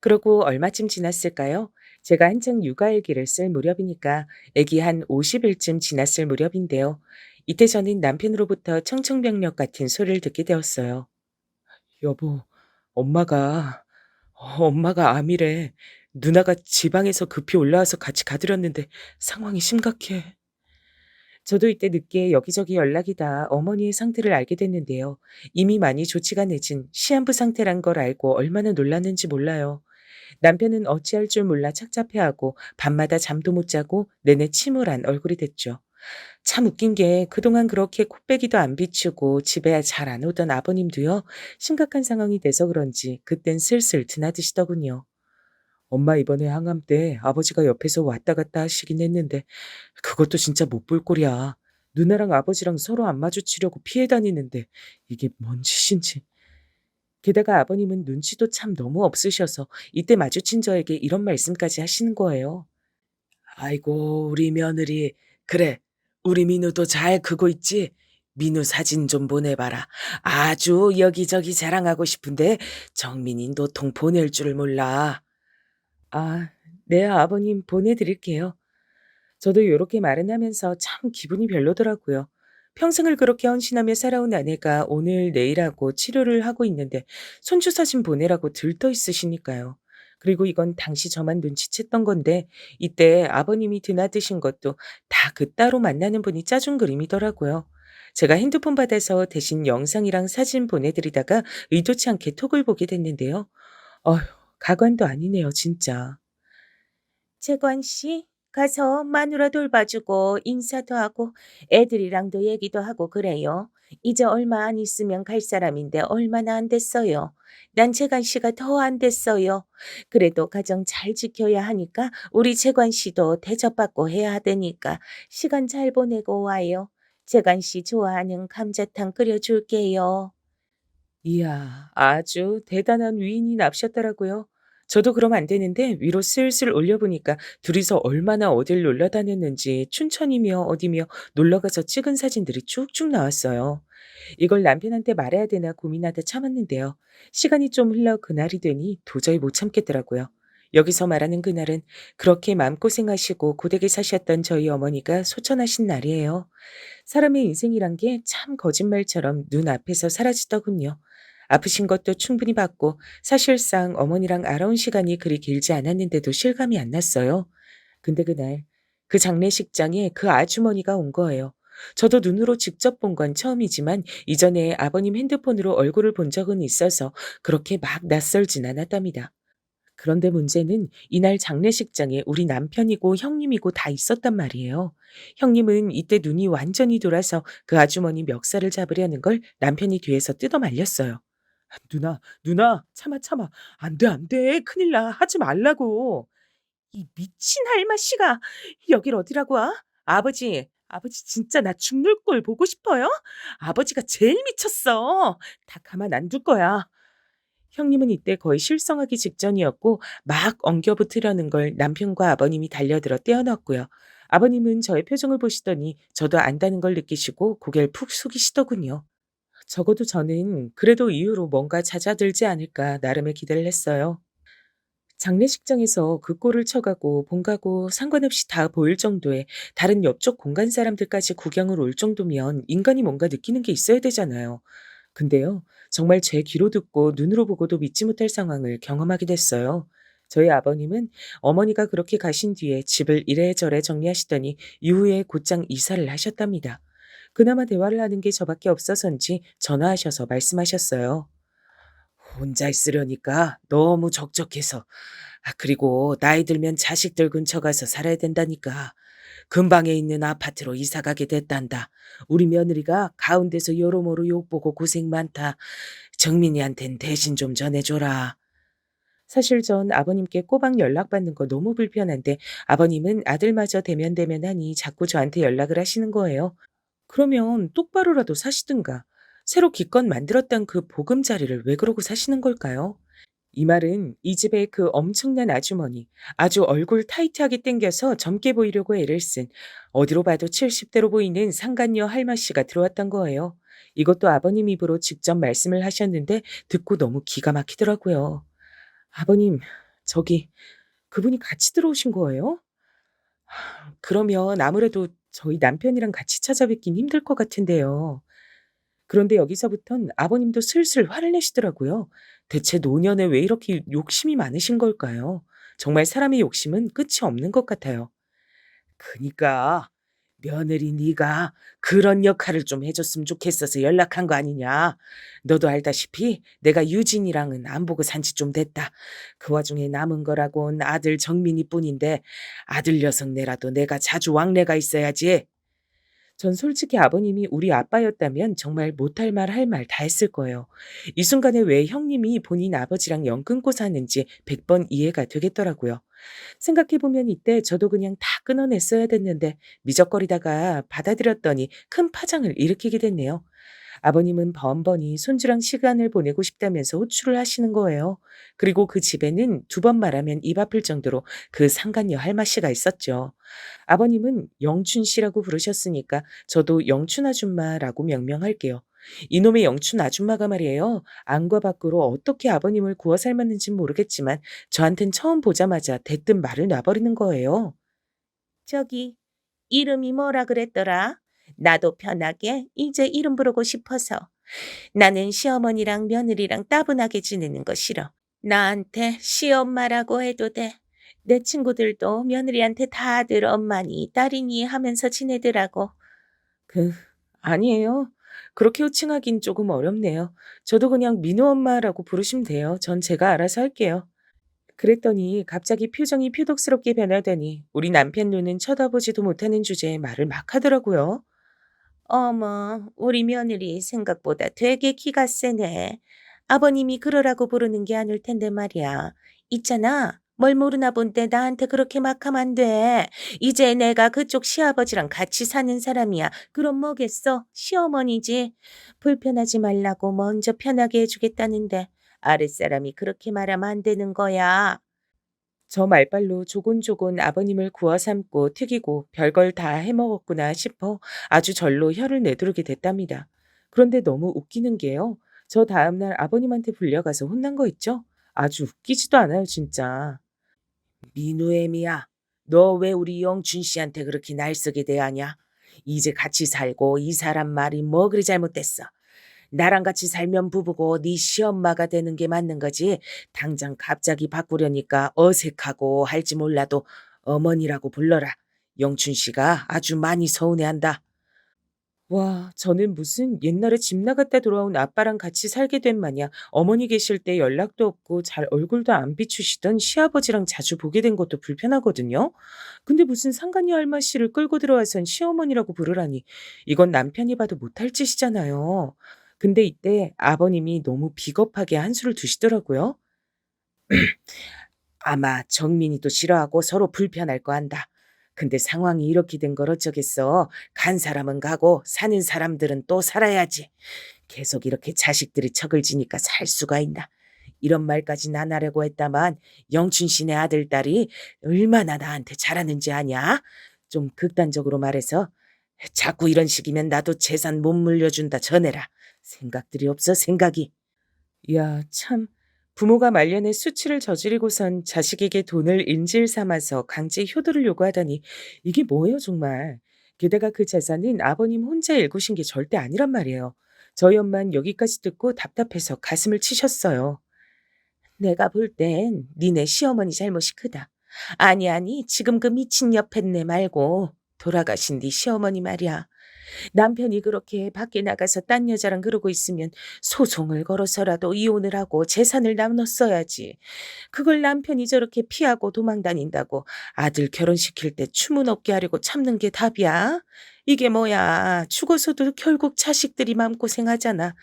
그러고 얼마쯤 지났을까요? 제가 한창 육아일기를 쓸 무렵이니까 아기 한 50일쯤 지났을 무렵인데요. 이때 저는 남편으로부터 청청병력 같은 소리를 듣게 되었어요. 여보, 엄마가, 엄마가 암이래. 누나가 지방에서 급히 올라와서 같이 가드렸는데 상황이 심각해. 저도 이때 늦게 여기저기 연락이 다 어머니의 상태를 알게 됐는데요. 이미 많이 조치가 늦은 시한부 상태란 걸 알고 얼마나 놀랐는지 몰라요. 남편은 어찌할 줄 몰라 착잡해하고 밤마다 잠도 못 자고 내내 침울한 얼굴이 됐죠. 참 웃긴 게 그동안 그렇게 코빼기도 안 비추고 집에 잘 안 오던 아버님도요. 심각한 상황이 돼서 그런지 그땐 슬슬 드나드시더군요. 엄마 이번에 항암 때 아버지가 옆에서 왔다 갔다 하시긴 했는데 그것도 진짜 못 볼 꼴이야. 누나랑 아버지랑 서로 안 마주치려고 피해 다니는데 이게 뭔 짓인지. 게다가 아버님은 눈치도 참 너무 없으셔서 이때 마주친 저에게 이런 말씀까지 하시는 거예요. 아이고 우리 며느리. 그래 우리 민우도 잘 크고 있지? 민우 사진 좀 보내봐라. 아주 여기저기 자랑하고 싶은데 정민이 노통 보낼 줄 몰라. 아, 네, 아버님 보내드릴게요. 저도 요렇게 말은 하면서 참 기분이 별로더라고요. 평생을 그렇게 헌신하며 살아온 아내가 오늘 내일하고 치료를 하고 있는데 손주 사진 보내라고 들떠 있으시니까요. 그리고 이건 당시 저만 눈치챘던 건데 이때 아버님이 드나드신 것도 다 그 따로 만나는 분이 짜준 그림이더라고요. 제가 핸드폰 받아서 대신 영상이랑 사진 보내드리다가 의도치 않게 톡을 보게 됐는데요. 어휴, 가관도 아니네요, 진짜. 재관 씨, 가서 마누라 돌봐주고 인사도 하고 애들이랑도 얘기도 하고 그래요. 이제 얼마 안 있으면 갈 사람인데 얼마나 안 됐어요. 난 재관 씨가 더 안 됐어요. 그래도 가정 잘 지켜야 하니까 우리 재관 씨도 대접받고 해야 하다니까 시간 잘 보내고 와요. 재관 씨 좋아하는 감자탕 끓여줄게요. 이야, 아주 대단한 위인이 납셨더라고요. 저도 그럼 안 되는데 위로 슬슬 올려보니까 둘이서 얼마나 어딜 놀러 다녔는지 춘천이며 어디며 놀러가서 찍은 사진들이 쭉쭉 나왔어요. 이걸 남편한테 말해야 되나 고민하다 참았는데요. 시간이 좀 흘러 그날이 되니 도저히 못 참겠더라고요. 여기서 말하는 그날은 그렇게 마음고생하시고 고되게 사셨던 저희 어머니가 소천하신 날이에요. 사람의 인생이란 게 참 거짓말처럼 눈앞에서 사라지더군요. 아프신 것도 충분히 봤고 사실상 어머니랑 알아온 시간이 그리 길지 않았는데도 실감이 안 났어요. 근데 그날 그 장례식장에 그 아주머니가 온 거예요. 저도 눈으로 직접 본 건 처음이지만 이전에 아버님 핸드폰으로 얼굴을 본 적은 있어서 그렇게 막 낯설진 않았답니다. 그런데 문제는 이날 장례식장에 우리 남편이고 형님이고 다 있었단 말이에요. 형님은 이때 눈이 완전히 돌아서 그 아주머니 멱살을 잡으려는 걸 남편이 뒤에서 뜯어 말렸어요. 누나, 누나, 참아, 참아. 안 돼, 안 돼. 큰일 나. 하지 말라고. 이 미친 할마씨가 여길 어디라고 와? 아버지 진짜 나 죽는 꼴 보고 싶어요? 아버지가 제일 미쳤어. 다 가만 안 둘 거야. 형님은 이때 거의 실성하기 직전이었고 막 엉겨붙으려는 걸 남편과 아버님이 달려들어 떼어놨고요. 아버님은 저의 표정을 보시더니 저도 안다는 걸 느끼시고 고개를 푹 숙이시더군요. 적어도 저는 그래도 이후로 뭔가 잦아들지 않을까 나름의 기대를 했어요. 장례식장에서 그 꼴을 쳐가고 본가고 상관없이 다 보일 정도의 다른 옆쪽 공간 사람들까지 구경을 올 정도면 인간이 뭔가 느끼는 게 있어야 되잖아요. 근데요, 정말 제 귀로 듣고 눈으로 보고도 믿지 못할 상황을 경험하게 됐어요. 저희 아버님은 어머니가 그렇게 가신 뒤에 집을 이래저래 정리하시더니 이후에 곧장 이사를 하셨답니다. 그나마 대화를 하는 게 저밖에 없어서인지 전화하셔서 말씀하셨어요. 혼자 있으려니까 너무 적적해서. 그리고 나이 들면 자식들 근처 가서 살아야 된다니까. 근방에 있는 아파트로 이사 가게 됐단다. 우리 며느리가 가운데서 여러모로 욕보고 고생 많다. 정민이한텐 대신 좀 전해줘라. 사실 전 아버님께 꼬박 연락받는 거 너무 불편한데 아버님은 아들마저 대면대면하니 자꾸 저한테 연락을 하시는 거예요. 그러면 똑바로라도 사시든가. 새로 기껏 만들었던 그 보금자리를 왜 그러고 사시는 걸까요? 이 말은 이 집의 그 엄청난 아주머니, 아주 얼굴 타이트하게 당겨서 젊게 보이려고 애를 쓴 어디로 봐도 70대로 보이는 상간녀 할머씨가 들어왔던 거예요. 이것도 아버님 입으로 직접 말씀을 하셨는데 듣고 너무 기가 막히더라고요. 아버님, 저기 그분이 같이 들어오신 거예요? 그러면 아무래도 저희 남편이랑 같이 찾아뵙긴 힘들 것 같은데요. 그런데 여기서부턴 아버님도 슬슬 화를 내시더라고요. 대체 노년에 왜 이렇게 욕심이 많으신 걸까요? 정말 사람의 욕심은 끝이 없는 것 같아요. 그니까 며느리 네가 그런 역할을 좀 해줬으면 좋겠어서 연락한 거 아니냐. 너도 알다시피 내가 유진이랑은 안 보고 산지 좀 됐다. 그 와중에 남은 거라곤 아들 정민이 뿐인데 아들 녀석네라도 내가 자주 왕래가 있어야지. 전 솔직히 아버님이 우리 아빠였다면 정말 못할 말 할 말 다 했을 거예요. 이 순간에 왜 형님이 본인 아버지랑 연 끊고 사는지 100번 이해가 되겠더라고요. 생각해보면 이때 저도 그냥 다 끊어냈어야 됐는데 미적거리다가 받아들였더니 큰 파장을 일으키게 됐네요. 아버님은 번번이 손주랑 시간을 보내고 싶다면서 호출을 하시는 거예요. 그리고 그 집에는 두 번 말하면 입 아플 정도로 그 상간녀 할마씨가 있었죠. 아버님은 영춘 씨라고 부르셨으니까 저도 영춘 아줌마라고 명명할게요. 이놈의 영춘 아줌마가 말이에요. 안과 밖으로 어떻게 아버님을 구워 삶았는진 모르겠지만 저한텐 처음 보자마자 대뜸 말을 놔버리는 거예요. 저기 이름이 뭐라 그랬더라? 나도 편하게 이제 이름 부르고 싶어서. 나는 시어머니랑 며느리랑 따분하게 지내는 거 싫어. 나한테 시엄마라고 해도 돼. 내 친구들도 며느리한테 다들 엄마니 딸이니 하면서 지내더라고. 그 아니에요. 그렇게 호칭하긴 조금 어렵네요. 저도 그냥 민호 엄마라고 부르시면 돼요. 전 제가 알아서 할게요. 그랬더니 갑자기 표정이 표독스럽게 변하더니 우리 남편 눈은 쳐다보지도 못하는 주제에 말을 막 하더라고요. 어머, 우리 며느리 생각보다 되게 기가 세네. 아버님이 그러라고 부르는 게 아닐 텐데 말이야. 있잖아. 뭘 모르나 본데 나한테 그렇게 막 하면 안 돼. 이제 내가 그쪽 시아버지랑 같이 사는 사람이야. 그럼 뭐겠어? 시어머니지. 불편하지 말라고 먼저 편하게 해주겠다는데 아랫사람이 그렇게 말하면 안 되는 거야. 저 말발로 조곤조곤 아버님을 구워 삶고 튀기고 별걸 다 해먹었구나 싶어 아주 절로 혀를 내두르게 됐답니다. 그런데 너무 웃기는 게요. 저 다음날 아버님한테 불려가서 혼난 거 있죠? 아주 웃기지도 않아요, 진짜. 민우애미야, 너 왜 우리 영춘 씨한테 그렇게 날쓰게 대하냐? 이제 같이 살고 이 사람 말이 뭐 그리 잘못됐어? 나랑 같이 살면 부부고 네 시엄마가 되는 게 맞는 거지. 당장 갑자기 바꾸려니까 어색하고 할지 몰라도 어머니라고 불러라. 영춘 씨가 아주 많이 서운해한다. 와, 저는 무슨 옛날에 집 나갔다 돌아온 아빠랑 같이 살게 된 마냥 어머니 계실 때 연락도 없고 잘 얼굴도 안 비추시던 시아버지랑 자주 보게 된 것도 불편하거든요. 근데 무슨 상간녀 할머니를 끌고 들어와선 시어머니라고 부르라니 이건 남편이 봐도 못할 짓이잖아요. 근데 이때 아버님이 너무 비겁하게 한수를 두시더라고요. 아마 정민이도 싫어하고 서로 불편할 거 안다. 근데 상황이 이렇게 된 걸 어쩌겠어. 간 사람은 가고 사는 사람들은 또 살아야지. 계속 이렇게 자식들이 척을 지니까 살 수가 있나. 이런 말까진 안 하려고 했다만 영춘 씨네 아들, 딸이 얼마나 나한테 잘하는지 아냐? 좀 극단적으로 말해서 자꾸 이런 식이면 나도 재산 못 물려준다 전해라. 생각들이 없어 생각이. 이야 참 부모가 말년에 수치를 저지르고선 자식에게 돈을 인질 삼아서 강제 효도를 요구하다니 이게 뭐예요 정말. 게다가 그 재산은 아버님 혼자 일구신 게 절대 아니란 말이에요. 저희 엄만 여기까지 듣고 답답해서 가슴을 치셨어요. 내가 볼 땐 니네 시어머니 잘못이 크다. 아니 아니 지금 그 미친 옆했네 말고 돌아가신 네 시어머니 말이야. 남편이 그렇게 밖에 나가서 딴 여자랑 그러고 있으면 소송을 걸어서라도 이혼을 하고 재산을 나눴어야지. 그걸 남편이 저렇게 피하고 도망 다닌다고 아들 결혼시킬 때 추문 없게 하려고 참는 게 답이야? 이게 뭐야. 죽어서도 결국 자식들이 마음고생하잖아.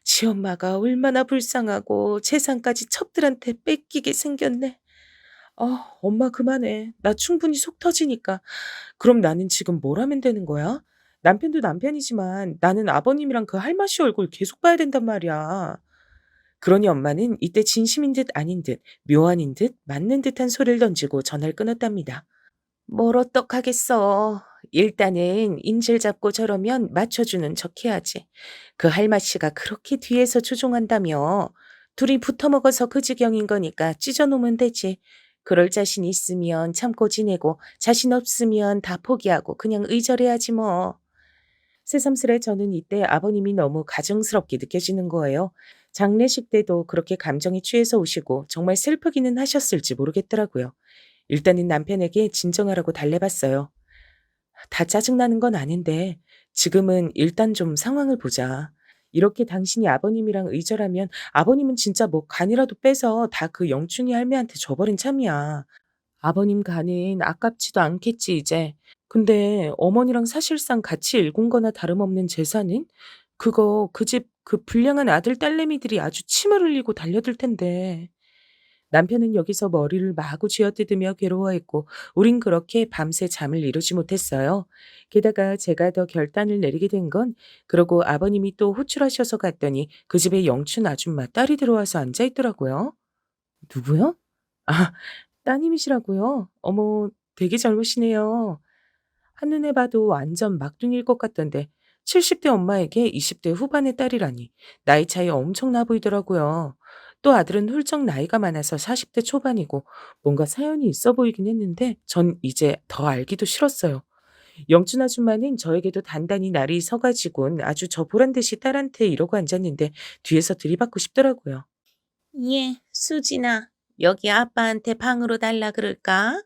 지 엄마가 얼마나 불쌍하고 재산까지 첩들한테 뺏기게 생겼네. 엄마 그만해. 나 충분히 속 터지니까. 그럼 나는 지금 뭘 하면 되는 거야? 남편도 남편이지만 나는 아버님이랑 그 할머니 얼굴 계속 봐야 된단 말이야. 그러니 엄마는 이때 진심인 듯 아닌 듯 묘한인 듯 맞는 듯한 소리를 던지고 전화를 끊었답니다. 뭘 어떡하겠어. 일단은 인질 잡고 저러면 맞춰주는 척 해야지. 그 할마씨가 그렇게 뒤에서 조종한다며. 둘이 붙어먹어서 그 지경인 거니까 찢어놓으면 되지. 그럴 자신 있으면 참고 지내고 자신 없으면 다 포기하고 그냥 의절해야지 뭐. 새삼스레 저는 이때 아버님이 너무 가증스럽게 느껴지는 거예요. 장례식 때도 그렇게 감정에 취해서 오시고 정말 슬프기는 하셨을지 모르겠더라고요. 일단은 남편에게 진정하라고 달래봤어요. 다 짜증나는 건 아닌데 지금은 일단 좀 상황을 보자. 이렇게 당신이 아버님이랑 의절하면 아버님은 진짜 뭐 간이라도 빼서 다 그 영춘이 할매한테 줘버린 참이야. 아버님 간은 아깝지도 않겠지 이제. 근데 어머니랑 사실상 같이 일군 거나 다름없는 재산은? 그거 그 집 그 불량한 아들 딸내미들이 아주 침을 흘리고 달려들 텐데. 남편은 여기서 머리를 마구 쥐어뜯으며 괴로워했고 우린 그렇게 밤새 잠을 이루지 못했어요. 게다가 제가 더 결단을 내리게 된 건 그러고 아버님이 또 호출하셔서 갔더니 그 집에 영춘 아줌마 딸이 들어와서 앉아 있더라고요. 누구요? 아, 따님이시라고요? 어머, 되게 젊으시네요. 한눈에 봐도 완전 막둥이일 것 같던데 70대 엄마에게 20대 후반의 딸이라니 나이 차이 엄청나 보이더라고요. 또 아들은 훌쩍 나이가 많아서 40대 초반이고 뭔가 사연이 있어 보이긴 했는데 전 이제 더 알기도 싫었어요. 영춘 아줌마는 저에게도 단단히 날이 서가지곤 아주 저 보란 듯이 딸한테 이러고 앉았는데 뒤에서 들이받고 싶더라고요. 예, 수진아. 여기 아빠한테 방으로 달라 그럴까?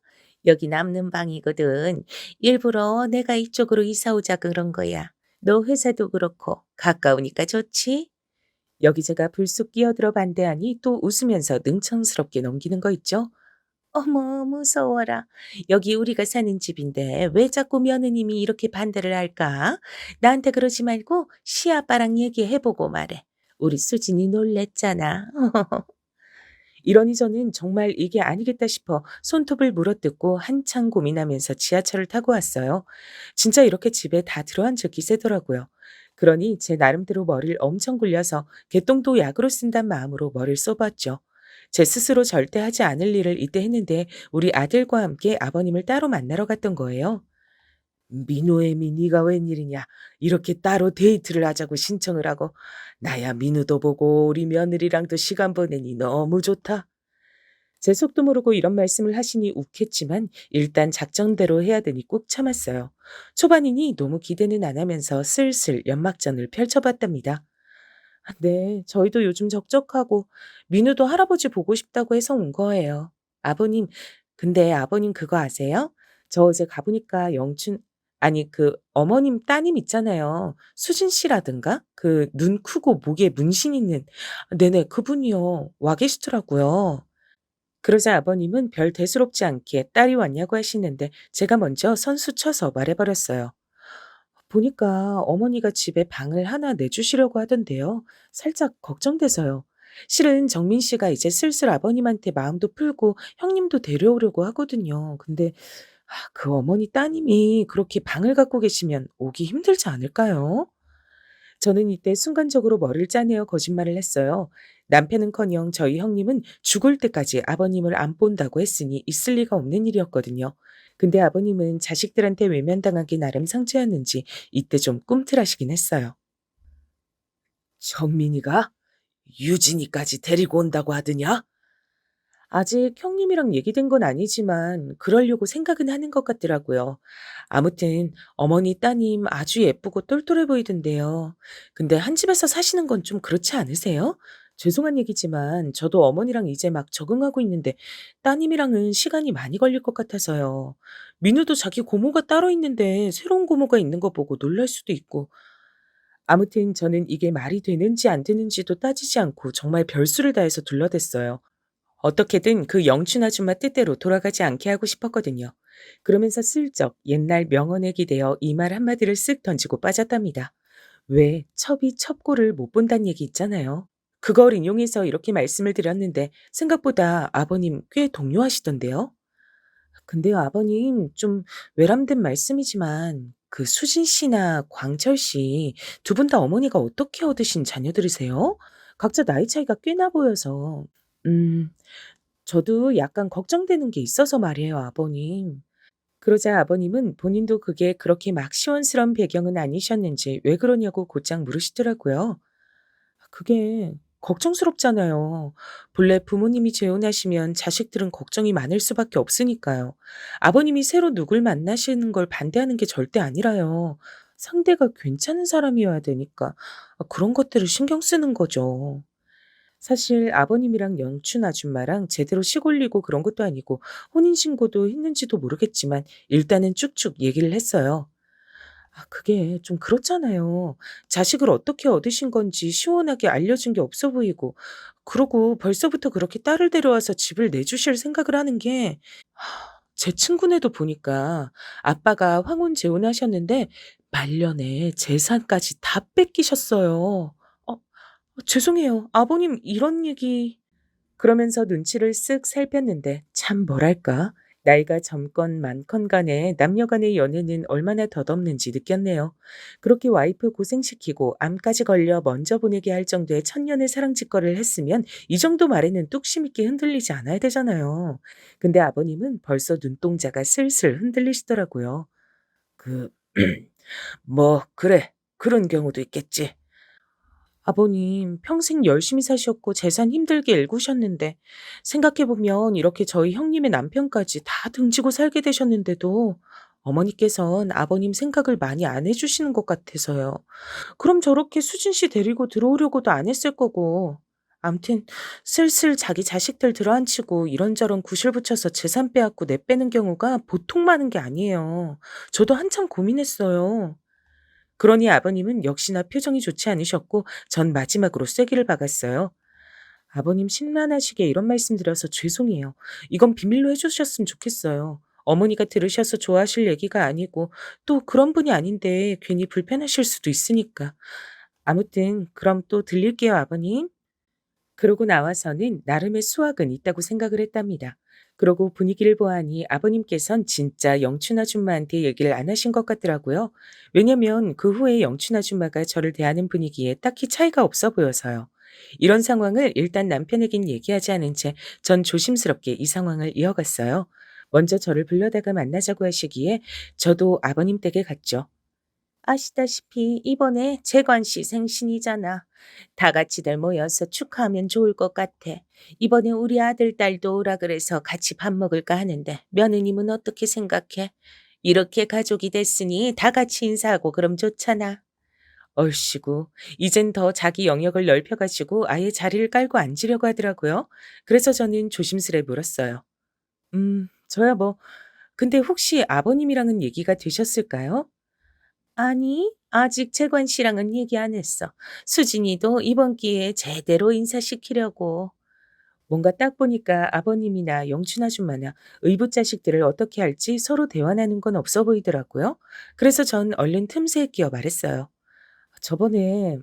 여기 남는 방이거든. 일부러 내가 이쪽으로 이사 오자 그런 거야. 너 회사도 그렇고 가까우니까 좋지? 여기 제가 불쑥 끼어들어 반대하니 또 웃으면서 능청스럽게 넘기는 거 있죠? 어머, 무서워라. 여기 우리가 사는 집인데 왜 자꾸 며느님이 이렇게 반대를 할까? 나한테 그러지 말고 시아빠랑 얘기해보고 말해. 우리 수진이 놀랬잖아. 이러니 저는 정말 이게 아니겠다 싶어 손톱을 물어뜯고 한참 고민하면서 지하철을 타고 왔어요. 진짜 이렇게 집에 다 들어앉을 기세더라고요. 그러니 제 나름대로 머리를 엄청 굴려서 개똥도 약으로 쓴단 마음으로 머리를 써봤죠. 제 스스로 절대 하지 않을 일을 이때 했는데 우리 아들과 함께 아버님을 따로 만나러 갔던 거예요. 민호애미 네가 웬일이냐. 이렇게 따로 데이트를 하자고 신청을 하고. 나야 민우도 보고 우리 며느리랑도 시간 보내니 너무 좋다. 제 속도 모르고 이런 말씀을 하시니 욱했지만 일단 작정대로 해야 되니 꾹 참았어요. 초반이니 너무 기대는 안 하면서 슬슬 연막전을 펼쳐봤답니다. 아, 네, 저희도 요즘 적적하고 민우도 할아버지 보고 싶다고 해서 온 거예요. 아버님, 근데 아버님 그거 아세요? 저 어제 가보니까 아니 그 어머님 따님 있잖아요. 수진 씨라든가 그 눈 크고 목에 문신 있는 네네 그분이요. 와 계시더라고요. 그러자 아버님은 별 대수롭지 않게 딸이 왔냐고 하시는데 제가 먼저 선수 쳐서 말해버렸어요. 보니까 어머니가 집에 방을 하나 내주시려고 하던데요. 살짝 걱정돼서요. 실은 정민 씨가 이제 슬슬 아버님한테 마음도 풀고 형님도 데려오려고 하거든요. 근데 그 어머니 따님이 그렇게 방을 갖고 계시면 오기 힘들지 않을까요? 저는 이때 순간적으로 머리를 짜내어 거짓말을 했어요. 남편은커녕 저희 형님은 죽을 때까지 아버님을 안 본다고 했으니 있을 리가 없는 일이었거든요. 근데 아버님은 자식들한테 외면당하기 나름 상처였는지 이때 좀 꿈틀하시긴 했어요. 정민이가 유진이까지 데리고 온다고 하더냐? 아직 형님이랑 얘기된 건 아니지만 그러려고 생각은 하는 것 같더라고요. 아무튼 어머니 따님 아주 예쁘고 똘똘해 보이던데요. 근데 한 집에서 사시는 건 좀 그렇지 않으세요? 죄송한 얘기지만 저도 어머니랑 이제 막 적응하고 있는데 따님이랑은 시간이 많이 걸릴 것 같아서요. 민우도 자기 고모가 따로 있는데 새로운 고모가 있는 거 보고 놀랄 수도 있고. 아무튼 저는 이게 말이 되는지 안 되는지도 따지지 않고 정말 별수를 다해서 둘러댔어요. 어떻게든 그 영춘 아줌마 뜻대로 돌아가지 않게 하고 싶었거든요. 그러면서 슬쩍 옛날 명언에 기대어 이 말 한마디를 쓱 던지고 빠졌답니다. 왜 첩이 첩고를 못 본다는 얘기 있잖아요. 그걸 인용해서 이렇게 말씀을 드렸는데 생각보다 아버님 꽤 동요하시던데요. 근데요, 아버님 좀 외람된 말씀이지만 그 수진 씨나 광철 씨 두 분 다 어머니가 어떻게 얻으신 자녀들이세요? 각자 나이 차이가 꽤나 보여서. 음, 저도 약간 걱정되는 게 있어서 말이에요, 아버님. 그러자 아버님은 본인도 그게 그렇게 막 시원스러운 배경은 아니셨는지 왜 그러냐고 곧장 물으시더라고요. 그게 걱정스럽잖아요. 본래 부모님이 재혼하시면 자식들은 걱정이 많을 수밖에 없으니까요. 아버님이 새로 누굴 만나시는 걸 반대하는 게 절대 아니라요. 상대가 괜찮은 사람이어야 되니까 그런 것들을 신경 쓰는 거죠. 사실 아버님이랑 영춘 아줌마랑 제대로 시골리고 그런 것도 아니고 혼인신고도 했는지도 모르겠지만 일단은 쭉쭉 얘기를 했어요. 그게 좀 그렇잖아요. 자식을 어떻게 얻으신 건지 시원하게 알려준 게 없어 보이고, 그러고 벌써부터 그렇게 딸을 데려와서 집을 내주실 생각을 하는 게, 제 친구네도 보니까 아빠가 황혼 재혼하셨는데 말년에 재산까지 다 뺏기셨어요. 죄송해요. 아버님 이런 얘기. 그러면서 눈치를 쓱 살폈는데 참 뭐랄까 나이가 젊건 많건 간에 남녀 간의 연애는 얼마나 덧없는지 느꼈네요. 그렇게 와이프 고생시키고 암까지 걸려 먼저 보내게 할 정도의 천년의 사랑짓거리를 했으면 이 정도 말에는 뚝심 있게 흔들리지 않아야 되잖아요. 근데 아버님은 벌써 눈동자가 슬슬 흔들리시더라고요. 그, 뭐, 그래. 그런 경우도 있겠지. 아버님 평생 열심히 사셨고 재산 힘들게 일구셨는데 생각해보면 이렇게 저희 형님의 남편까지 다 등지고 살게 되셨는데도 어머니께선 아버님 생각을 많이 안 해주시는 것 같아서요. 그럼 저렇게 수진 씨 데리고 들어오려고도 안 했을 거고. 암튼 슬슬 자기 자식들 들어앉히고 이런저런 구실 붙여서 재산 빼앗고 내빼는 경우가 보통 많은 게 아니에요. 저도 한참 고민했어요. 그러니 아버님은 역시나 표정이 좋지 않으셨고 전 마지막으로 쐐기를 박았어요. 아버님 심란하시게 이런 말씀 드려서 죄송해요. 이건 비밀로 해주셨으면 좋겠어요. 어머니가 들으셔서 좋아하실 얘기가 아니고 또 그런 분이 아닌데 괜히 불편하실 수도 있으니까. 아무튼 그럼 또 들릴게요, 아버님. 그러고 나와서는 나름의 수확은 있다고 생각을 했답니다. 그러고 분위기를 보아하니 아버님께선 진짜 영춘 아줌마한테 얘기를 안 하신 것 같더라고요. 왜냐면 그 후에 영춘 아줌마가 저를 대하는 분위기에 딱히 차이가 없어 보여서요. 이런 상황을 일단 남편에겐 얘기하지 않은 채 전 조심스럽게 이 상황을 이어갔어요. 먼저 저를 불러다가 만나자고 하시기에 저도 아버님 댁에 갔죠. 아시다시피 이번에 재관 씨 생신이잖아. 다 같이들 모여서 축하하면 좋을 것 같아. 이번에 우리 아들, 딸도 오라 그래서 같이 밥 먹을까 하는데 며느님은 어떻게 생각해? 이렇게 가족이 됐으니 다 같이 인사하고 그럼 좋잖아. 얼씨구, 이젠 더 자기 영역을 넓혀가지고 아예 자리를 깔고 앉으려고 하더라고요. 그래서 저는 조심스레 물었어요. 저야 뭐, 근데 혹시 아버님이랑은 얘기가 되셨을까요? 아니, 아직 재관 씨랑은 얘기 안 했어. 수진이도 이번 기회에 제대로 인사시키려고. 뭔가 딱 보니까 아버님이나 영춘 아줌마나 의붓 자식들을 어떻게 할지 서로 대화하는 건 없어 보이더라고요. 그래서 전 얼른 틈새에 끼어 말했어요. 저번에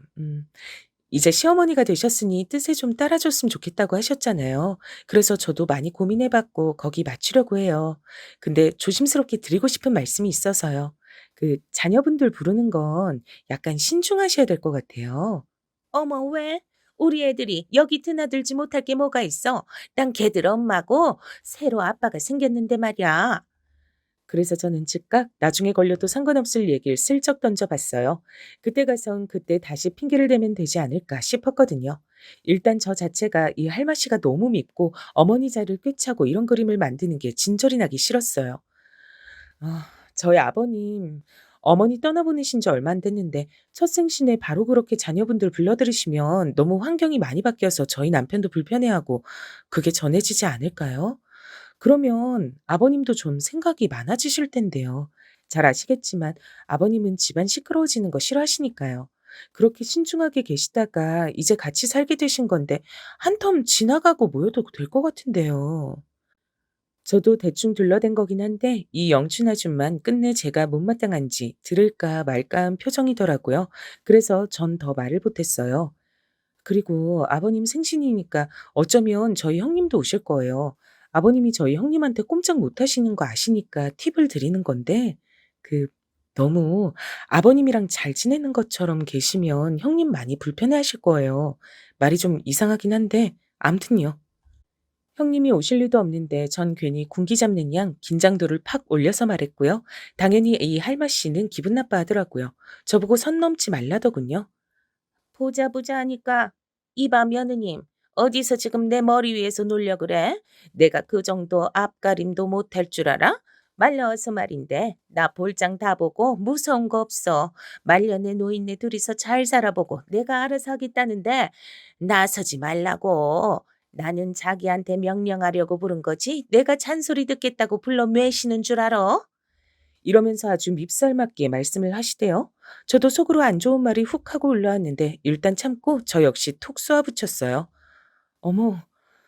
이제 시어머니가 되셨으니 뜻에 좀 따라줬으면 좋겠다고 하셨잖아요. 그래서 저도 많이 고민해봤고 거기 맞추려고 해요. 근데 조심스럽게 드리고 싶은 말씀이 있어서요. 그 자녀분들 부르는 건 약간 신중하셔야 될 것 같아요. 어머, 왜? 우리 애들이 여기 드나들지 못할 게 뭐가 있어? 난 걔들 엄마고 새로 아빠가 생겼는데 말이야. 그래서 저는 즉각 나중에 걸려도 상관없을 얘기를 슬쩍 던져봤어요. 그때 가선 그때 다시 핑계를 대면 되지 않을까 싶었거든요. 일단 저 자체가 이 할마 씨가 너무 밉고 어머니 자리를 꿰차고 이런 그림을 만드는 게 진절이 나기 싫었어요. 저희 아버님, 어머니 떠나보내신 지 얼마 안 됐는데 첫 생신에 바로 그렇게 자녀분들 불러들이시면 너무 환경이 많이 바뀌어서 저희 남편도 불편해하고 그게 전해지지 않을까요? 그러면 아버님도 좀 생각이 많아지실 텐데요. 잘 아시겠지만 아버님은 집안 시끄러워지는 거 싫어하시니까요. 그렇게 신중하게 계시다가 이제 같이 살게 되신 건데 한 텀 지나가고 모여도 될 것 같은데요. 저도 대충 둘러댄 거긴 한데 이 영춘 아줌만 끝내 제가 못마땅한지 들을까 말까 한 표정이더라고요. 그래서 전 더 말을 못했어요. 그리고 아버님 생신이니까 어쩌면 저희 형님도 오실 거예요. 아버님이 저희 형님한테 꼼짝 못 하시는 거 아시니까 팁을 드리는 건데, 그, 너무 아버님이랑 잘 지내는 것처럼 계시면 형님 많이 불편해 하실 거예요. 말이 좀 이상하긴 한데, 암튼요. 형님이 오실 리도 없는데 전 괜히 군기 잡는 양 긴장도를 팍 올려서 말했고요. 당연히 이 할마 씨는 기분 나빠하더라고요. 저보고 선 넘지 말라더군요. 보자 보자 하니까 이봐 며느님 어디서 지금 내 머리 위에서 놀려 그래? 내가 그 정도 앞가림도 못할 줄 알아? 말려서 말인데 나 볼장 다 보고 무서운 거 없어. 말년에 노인네 둘이서 잘 살아보고 내가 알아서 하겠다는데 나서지 말라고. 나는 자기한테 명령하려고 부른 거지 내가 잔소리 듣겠다고 불러 매시는 줄 알아? 이러면서 아주 밉살맞게 말씀을 하시대요. 저도 속으로 안 좋은 말이 훅 하고 올라왔는데 일단 참고 저 역시 톡 쏘아붙였어요. 어머,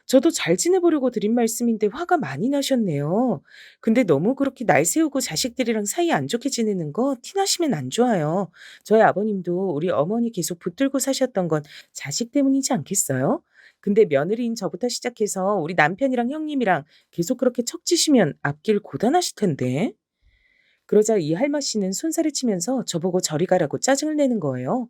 저도 잘 지내보려고 드린 말씀인데 화가 많이 나셨네요. 근데 너무 그렇게 날 세우고 자식들이랑 사이 안 좋게 지내는 거 티나시면 안 좋아요. 저희 아버님도 우리 어머니 계속 붙들고 사셨던 건 자식 때문이지 않겠어요? 근데 며느리인 저부터 시작해서 우리 남편이랑 형님이랑 계속 그렇게 척지시면 앞길 고단하실 텐데. 그러자 이 할머 씨는 손살을 치면서 저보고 저리 가라고 짜증을 내는 거예요.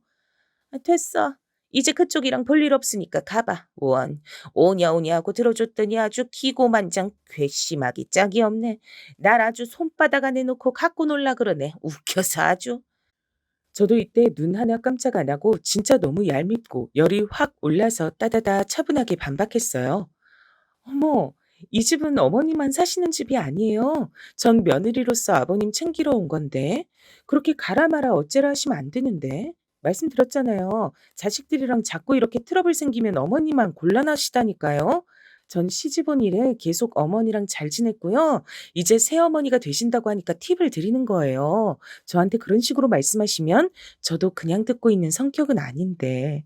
아, 됐어. 이제 그쪽이랑 볼 일 없으니까 가봐. 원. 오냐 오냐 하고 들어줬더니 아주 기고만장 괘씸하기 짝이 없네. 날 아주 손바닥 안에 놓고 갖고 놀라 그러네. 웃겨서 아주. 저도 이때 눈 하나 깜짝 안 하고 진짜 너무 얄밉고 열이 확 올라서 따다다 차분하게 반박했어요. 어머, 이 집은 어머니만 사시는 집이 아니에요. 전 며느리로서 아버님 챙기러 온 건데. 그렇게 가라 마라 어째라 하시면 안 되는데. 말씀드렸잖아요. 자식들이랑 자꾸 이렇게 트러블 생기면 어머니만 곤란하시다니까요. 전 시집 온 이래 계속 어머니랑 잘 지냈고요. 이제 새어머니가 되신다고 하니까 팁을 드리는 거예요. 저한테 그런 식으로 말씀하시면 저도 그냥 듣고 있는 성격은 아닌데.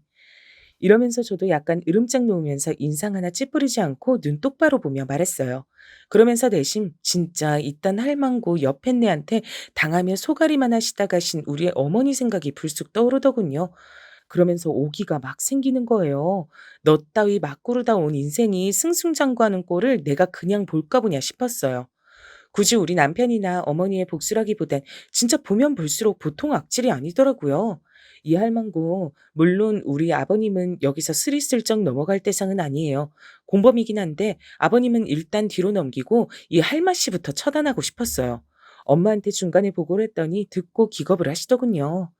이러면서 저도 약간 으름장 놓으면서 인상 하나 찌푸리지 않고 눈 똑바로 보며 말했어요. 그러면서 대신 진짜 이딴 할망구 옆했네한테 당하며 소가리만 하시다 가신 우리 어머니 생각이 불쑥 떠오르더군요. 그러면서 오기가 막 생기는 거예요. 너 따위 막 구르다 온 인생이 승승장구하는 꼴을 내가 그냥 볼까 보냐 싶었어요. 굳이 우리 남편이나 어머니의 복수라기보단 진짜 보면 볼수록 보통 악질이 아니더라고요. 이 할망구, 물론 우리 아버님은 여기서 스리슬쩍 넘어갈 대상은 아니에요. 공범이긴 한데 아버님은 일단 뒤로 넘기고 이 할마 씨부터 처단하고 싶었어요. 엄마한테 중간에 보고를 했더니 듣고 기겁을 하시더군요.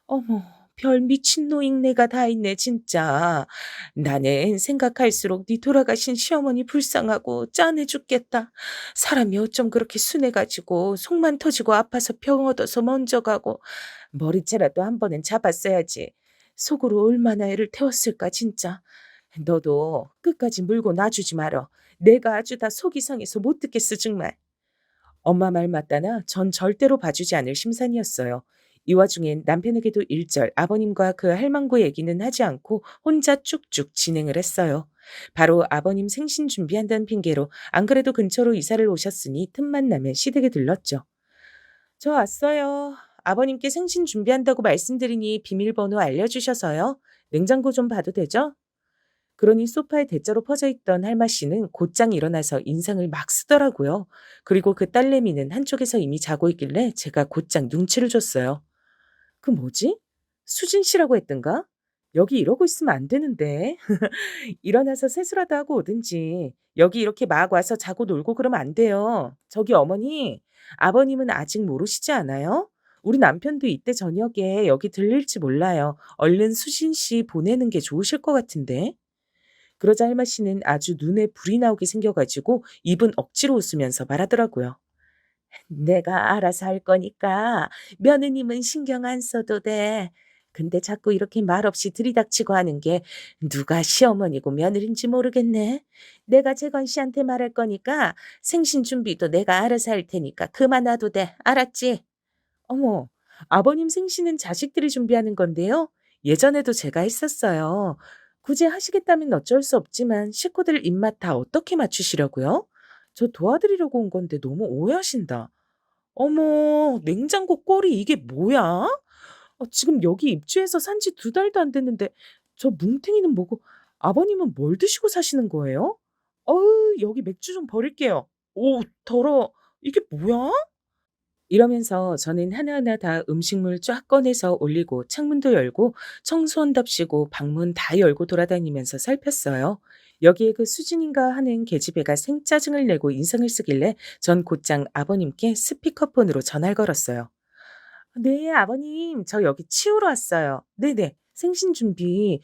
어머, 별 미친노인 내가 다 있네, 진짜. 나는 생각할수록 네 돌아가신 시어머니 불쌍하고 짠해 죽겠다. 사람이 어쩜 그렇게 순해가지고 속만 터지고 아파서 병 얻어서 먼저 가고 머리채라도 한 번은 잡았어야지. 속으로 얼마나 애를 태웠을까, 진짜. 너도 끝까지 물고 놔주지 말어. 내가 아주 다 속이 상해서 못 듣겠어, 정말. 엄마 말 맞다나 전 절대로 봐주지 않을 심산이었어요. 이 와중엔 남편에게도 일절 아버님과 그 할망구 얘기는 하지 않고 혼자 쭉쭉 진행을 했어요. 바로 아버님 생신 준비한다는 핑계로 안 그래도 근처로 이사를 오셨으니 틈만 나면 시댁에 들렀죠. 저 왔어요. 아버님께 생신 준비한다고 말씀드리니 비밀번호 알려주셔서요. 냉장고 좀 봐도 되죠? 그러니 소파에 대자로 퍼져 있던 할마 씨는 곧장 일어나서 인상을 막 쓰더라고요. 그리고 그 딸내미는 한쪽에서 이미 자고 있길래 제가 곧장 눈치를 줬어요. 그 뭐지? 수진 씨라고 했던가? 여기 이러고 있으면 안 되는데. 일어나서 세수라도 하고 오든지. 여기 이렇게 막 와서 자고 놀고 그러면 안 돼요. 저기 어머니, 아버님은 아직 모르시지 않아요? 우리 남편도 이때 저녁에 여기 들릴지 몰라요. 얼른 수진 씨 보내는 게 좋으실 것 같은데. 그러자 할마 씨는 아주 눈에 불이 나오게 생겨가지고 입은 억지로 웃으면서 말하더라고요. 내가 알아서 할 거니까 며느님은 신경 안 써도 돼. 근데 자꾸 이렇게 말없이 들이닥치고 하는 게 누가 시어머니고 며느리인지 모르겠네. 내가 재건 씨한테 말할 거니까 생신 준비도 내가 알아서 할 테니까 그만 놔도 돼. 알았지? 어머, 아버님 생신은 자식들이 준비하는 건데요. 예전에도 제가 했었어요. 굳이 하시겠다면 어쩔 수 없지만 식구들 입맛 다 어떻게 맞추시려고요? 저 도와드리려고 온 건데 너무 오해하신다. 어머, 냉장고 꼴이 이게 뭐야? 지금 여기 입주해서 산지 2달도 안 됐는데 저 뭉탱이는 뭐고 아버님은 뭘 드시고 사시는 거예요? 어우, 여기 맥주 좀 버릴게요. 오, 더러워. 이게 뭐야? 이러면서 저는 하나하나 다 음식물 쫙 꺼내서 올리고 창문도 열고 청소한답시고 방문 다 열고 돌아다니면서 살폈어요. 여기에 그 수진인가 하는 계집애가 생짜증을 내고 인상을 쓰길래 전 곧장 아버님께 스피커폰으로 전화를 걸었어요. 네, 아버님, 저 여기 치우러 왔어요. 네네, 생신 준비.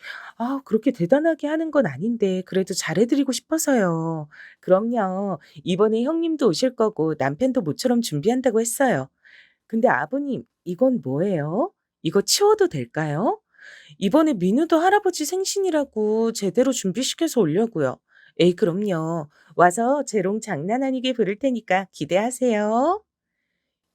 그렇게 대단하게 하는 건 아닌데, 그래도 잘해드리고 싶어서요. 그럼요. 이번에 형님도 오실 거고, 남편도 모처럼 준비한다고 했어요. 근데 아버님, 이건 뭐예요? 이거 치워도 될까요? 이번에 민우도 할아버지 생신이라고 제대로 준비시켜서 오려고요. 에이, 그럼요. 와서 재롱 장난 아니게 부를 테니까 기대하세요.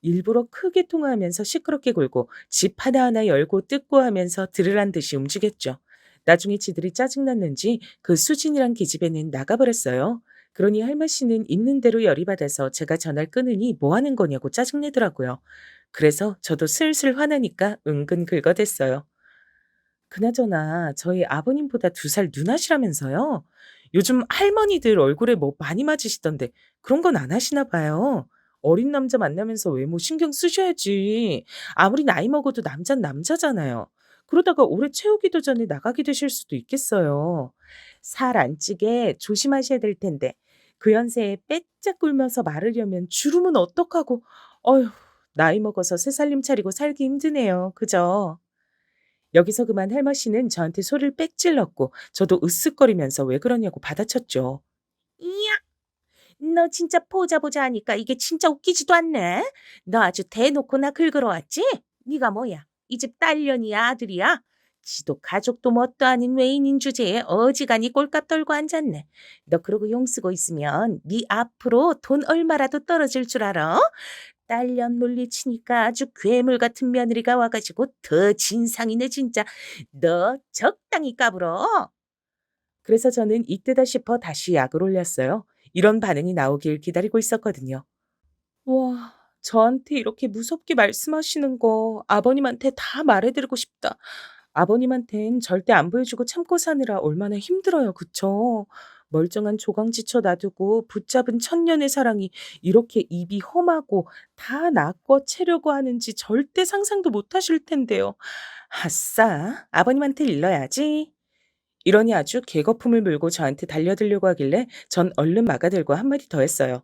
일부러 크게 통화하면서 시끄럽게 굴고 집 하나하나 열고 뜯고 하면서 들으란 듯이 움직였죠. 나중에 지들이 짜증났는지 그 수진이란 기집애는 나가버렸어요. 그러니 할마 씨는 있는 대로 열이 받아서 제가 전화를 끊으니 뭐 하는 거냐고 짜증내더라고요. 그래서 저도 슬슬 화나니까 은근 긁어댔어요. 그나저나 저희 아버님보다 2살 누나시라면서요? 요즘 할머니들 얼굴에 뭐 많이 맞으시던데 그런 건 안 하시나 봐요. 어린 남자 만나면서 외모 신경 쓰셔야지. 아무리 나이 먹어도 남잔 남자잖아요. 그러다가 오래 채우기도 전에 나가게 되실 수도 있겠어요. 살 안 찌게 조심하셔야 될 텐데 그 연세에 빼짝 굶어서 마르려면 주름은 어떡하고. 어휴, 나이 먹어서 새 살림 차리고 살기 힘드네요. 그죠? 여기서 그만 할머 씨는 저한테 소리를 빽 질렀고 저도 으쓱거리면서 왜 그러냐고 받아쳤죠. 이야, 너 진짜 보자 보자 하니까 이게 진짜 웃기지도 않네. 너 아주 대놓고 나 긁으러 왔지? 네가 뭐야? 이 집 딸년이야, 아들이야? 지도 가족도 뭣도 아닌 외인인 주제에 어지간히 꼴값 떨고 앉았네. 너 그러고 용 쓰고 있으면 네 앞으로 돈 얼마라도 떨어질 줄 알아? 딸년 물리치니까 아주 괴물 같은 며느리가 와가지고 더 진상이네 진짜. 너 적당히 까불어. 그래서 저는 이때다 싶어 다시 약을 올렸어요. 이런 반응이 나오길 기다리고 있었거든요. 와, 저한테 이렇게 무섭게 말씀하시는 거 아버님한테 다 말해드리고 싶다. 아버님한텐 절대 안 보여주고 참고 사느라 얼마나 힘들어요. 그쵸? 멀쩡한 조강지쳐 놔두고 붙잡은 천년의 사랑이 이렇게 입이 험하고 다 낚어 채려고 하는지 절대 상상도 못 하실 텐데요. 아싸, 아버님한테 일러야지. 이러니 아주 개거품을 물고 저한테 달려들려고 하길래 전 얼른 막아들고 한마디 더 했어요.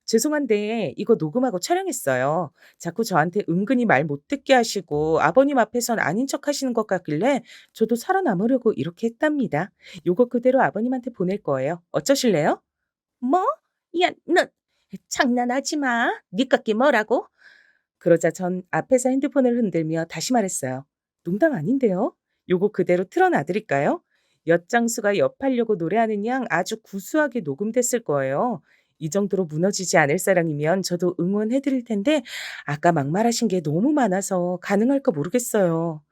죄송한데 이거 녹음하고 촬영했어요. 자꾸 저한테 은근히 말 못 듣게 하시고 아버님 앞에선 아닌 척 하시는 것 같길래 저도 살아남으려고 이렇게 했답니다. 요거 그대로 아버님한테 보낼 거예요. 어쩌실래요? 뭐? 야, 너 장난하지 마. 니깎기 뭐라고? 그러자 전 앞에서 핸드폰을 흔들며 다시 말했어요. 농담 아닌데요? 요거 그대로 틀어놔드릴까요? 엿장수가 엿하려고 노래하는 양 아주 구수하게 녹음됐을 거예요. 이 정도로 무너지지 않을 사랑이면 저도 응원해드릴 텐데 아까 막말하신 게 너무 많아서 가능할까 모르겠어요.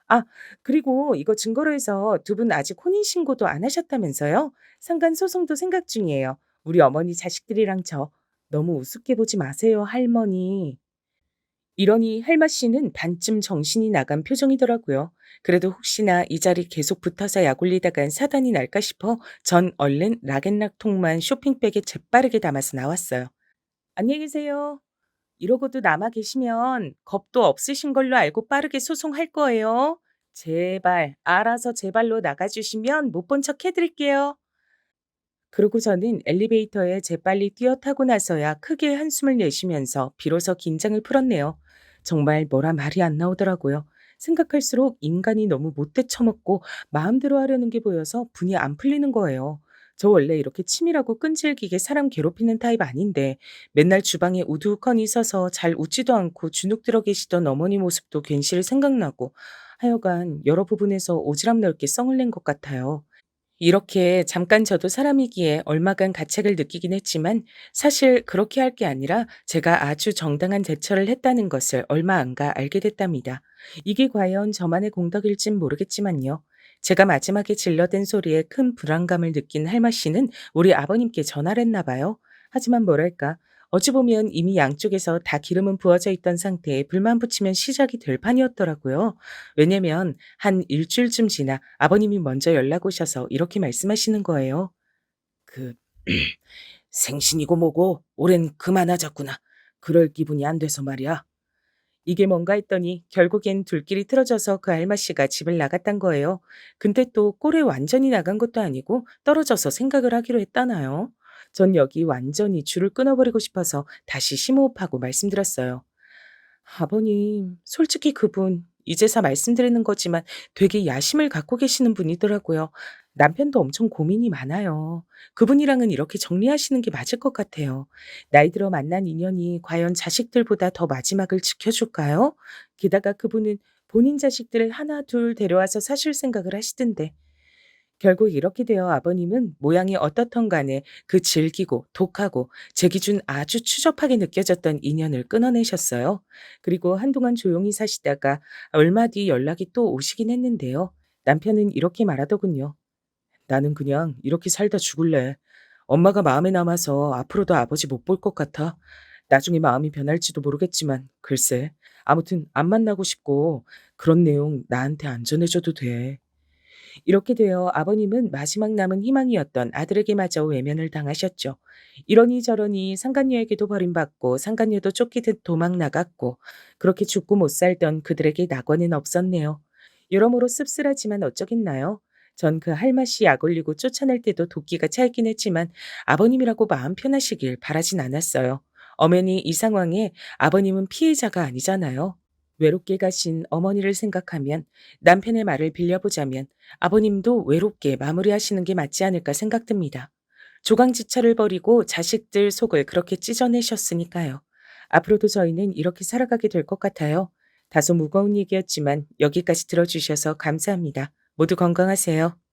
아, 그리고 이거 증거로 해서 두 분 아직 혼인신고도 안 하셨다면서요? 상간 소송도 생각 중이에요. 우리 어머니 자식들이랑 저. 너무 우습게 보지 마세요, 할머니. 이러니 할마 씨는 반쯤 정신이 나간 표정이더라고요. 그래도 혹시나 이 자리 계속 붙어서 약 올리다간 사단이 날까 싶어 전 얼른 락앤락통만 쇼핑백에 재빠르게 담아서 나왔어요. 안녕히 계세요. 이러고도 남아 계시면 겁도 없으신 걸로 알고 빠르게 소송할 거예요. 제발 알아서 제 발로 나가주시면 못 본 척 해드릴게요. 그러고 저는 엘리베이터에 재빨리 뛰어 타고 나서야 크게 한숨을 내쉬면서 비로소 긴장을 풀었네요. 정말 뭐라 말이 안 나오더라고요. 생각할수록 인간이 너무 못돼 처먹고 마음대로 하려는 게 보여서 분이 안 풀리는 거예요. 저 원래 이렇게 치밀하고 끈질기게 사람 괴롭히는 타입 아닌데 맨날 주방에 우두커니 서서 잘 웃지도 않고 주눅 들어 계시던 어머니 모습도 괜시리 생각나고 하여간 여러 부분에서 오지랖 넓게 썽을 낸 것 같아요. 이렇게 잠깐 저도 사람이기에 얼마간 가책을 느끼긴 했지만 사실 그렇게 할 게 아니라 제가 아주 정당한 대처를 했다는 것을 얼마 안 가 알게 됐답니다. 이게 과연 저만의 공덕일진 모르겠지만요. 제가 마지막에 질러댄 소리에 큰 불안감을 느낀 할마 씨는 우리 아버님께 전화를 했나 봐요. 하지만 뭐랄까 어찌 보면 이미 양쪽에서 다 기름은 부어져 있던 상태에 불만 붙이면 시작이 될 판이었더라고요. 왜냐면 한 일주일쯤 지나 아버님이 먼저 연락 오셔서 이렇게 말씀하시는 거예요. 그 생신이고 뭐고 올해는 그만하자꾸나. 그럴 기분이 안 돼서 말이야. 이게 뭔가 했더니 결국엔 둘끼리 틀어져서 그 알마씨가 집을 나갔단 거예요. 근데 또 꼴에 완전히 나간 것도 아니고 떨어져서 생각을 하기로 했다나요? 전 여기 완전히 줄을 끊어버리고 싶어서 다시 심호흡하고 말씀드렸어요. 아버님, 솔직히 그분 이제서 말씀드리는 거지만 되게 야심을 갖고 계시는 분이더라고요. 남편도 엄청 고민이 많아요. 그분이랑은 이렇게 정리하시는 게 맞을 것 같아요. 나이 들어 만난 인연이 과연 자식들보다 더 마지막을 지켜줄까요? 게다가 그분은 본인 자식들을 하나 둘 데려와서 사실 생각을 하시던데. 결국 이렇게 되어 아버님은 모양이 어떻던 간에 그 질기고 독하고 제 기준 아주 추접하게 느껴졌던 인연을 끊어내셨어요. 그리고 한동안 조용히 사시다가 얼마 뒤 연락이 또 오시긴 했는데요. 남편은 이렇게 말하더군요. 나는 그냥 이렇게 살다 죽을래. 엄마가 마음에 남아서 앞으로도 아버지 못 볼 것 같아. 나중에 마음이 변할지도 모르겠지만 글쎄. 아무튼 안 만나고 싶고 그런 내용 나한테 안 전해줘도 돼. 이렇게 되어 아버님은 마지막 남은 희망이었던 아들에게마저 외면을 당하셨죠. 이러니 저러니 상간녀에게도 버림받고 상간녀도 쫓기듯 도망 나갔고 그렇게 죽고 못 살던 그들에게 낙원은 없었네요. 여러모로 씁쓸하지만 어쩌겠나요? 전 그 할맛이 약 올리고 쫓아낼 때도 도끼가 차있긴 했지만 아버님이라고 마음 편하시길 바라진 않았어요. 엄연히 이 상황에 아버님은 피해자가 아니잖아요. 외롭게 가신 어머니를 생각하면 남편의 말을 빌려보자면 아버님도 외롭게 마무리하시는 게 맞지 않을까 생각됩니다. 조강지처를 버리고 자식들 속을 그렇게 찢어내셨으니까요. 앞으로도 저희는 이렇게 살아가게 될 것 같아요. 다소 무거운 얘기였지만 여기까지 들어주셔서 감사합니다. 모두 건강하세요.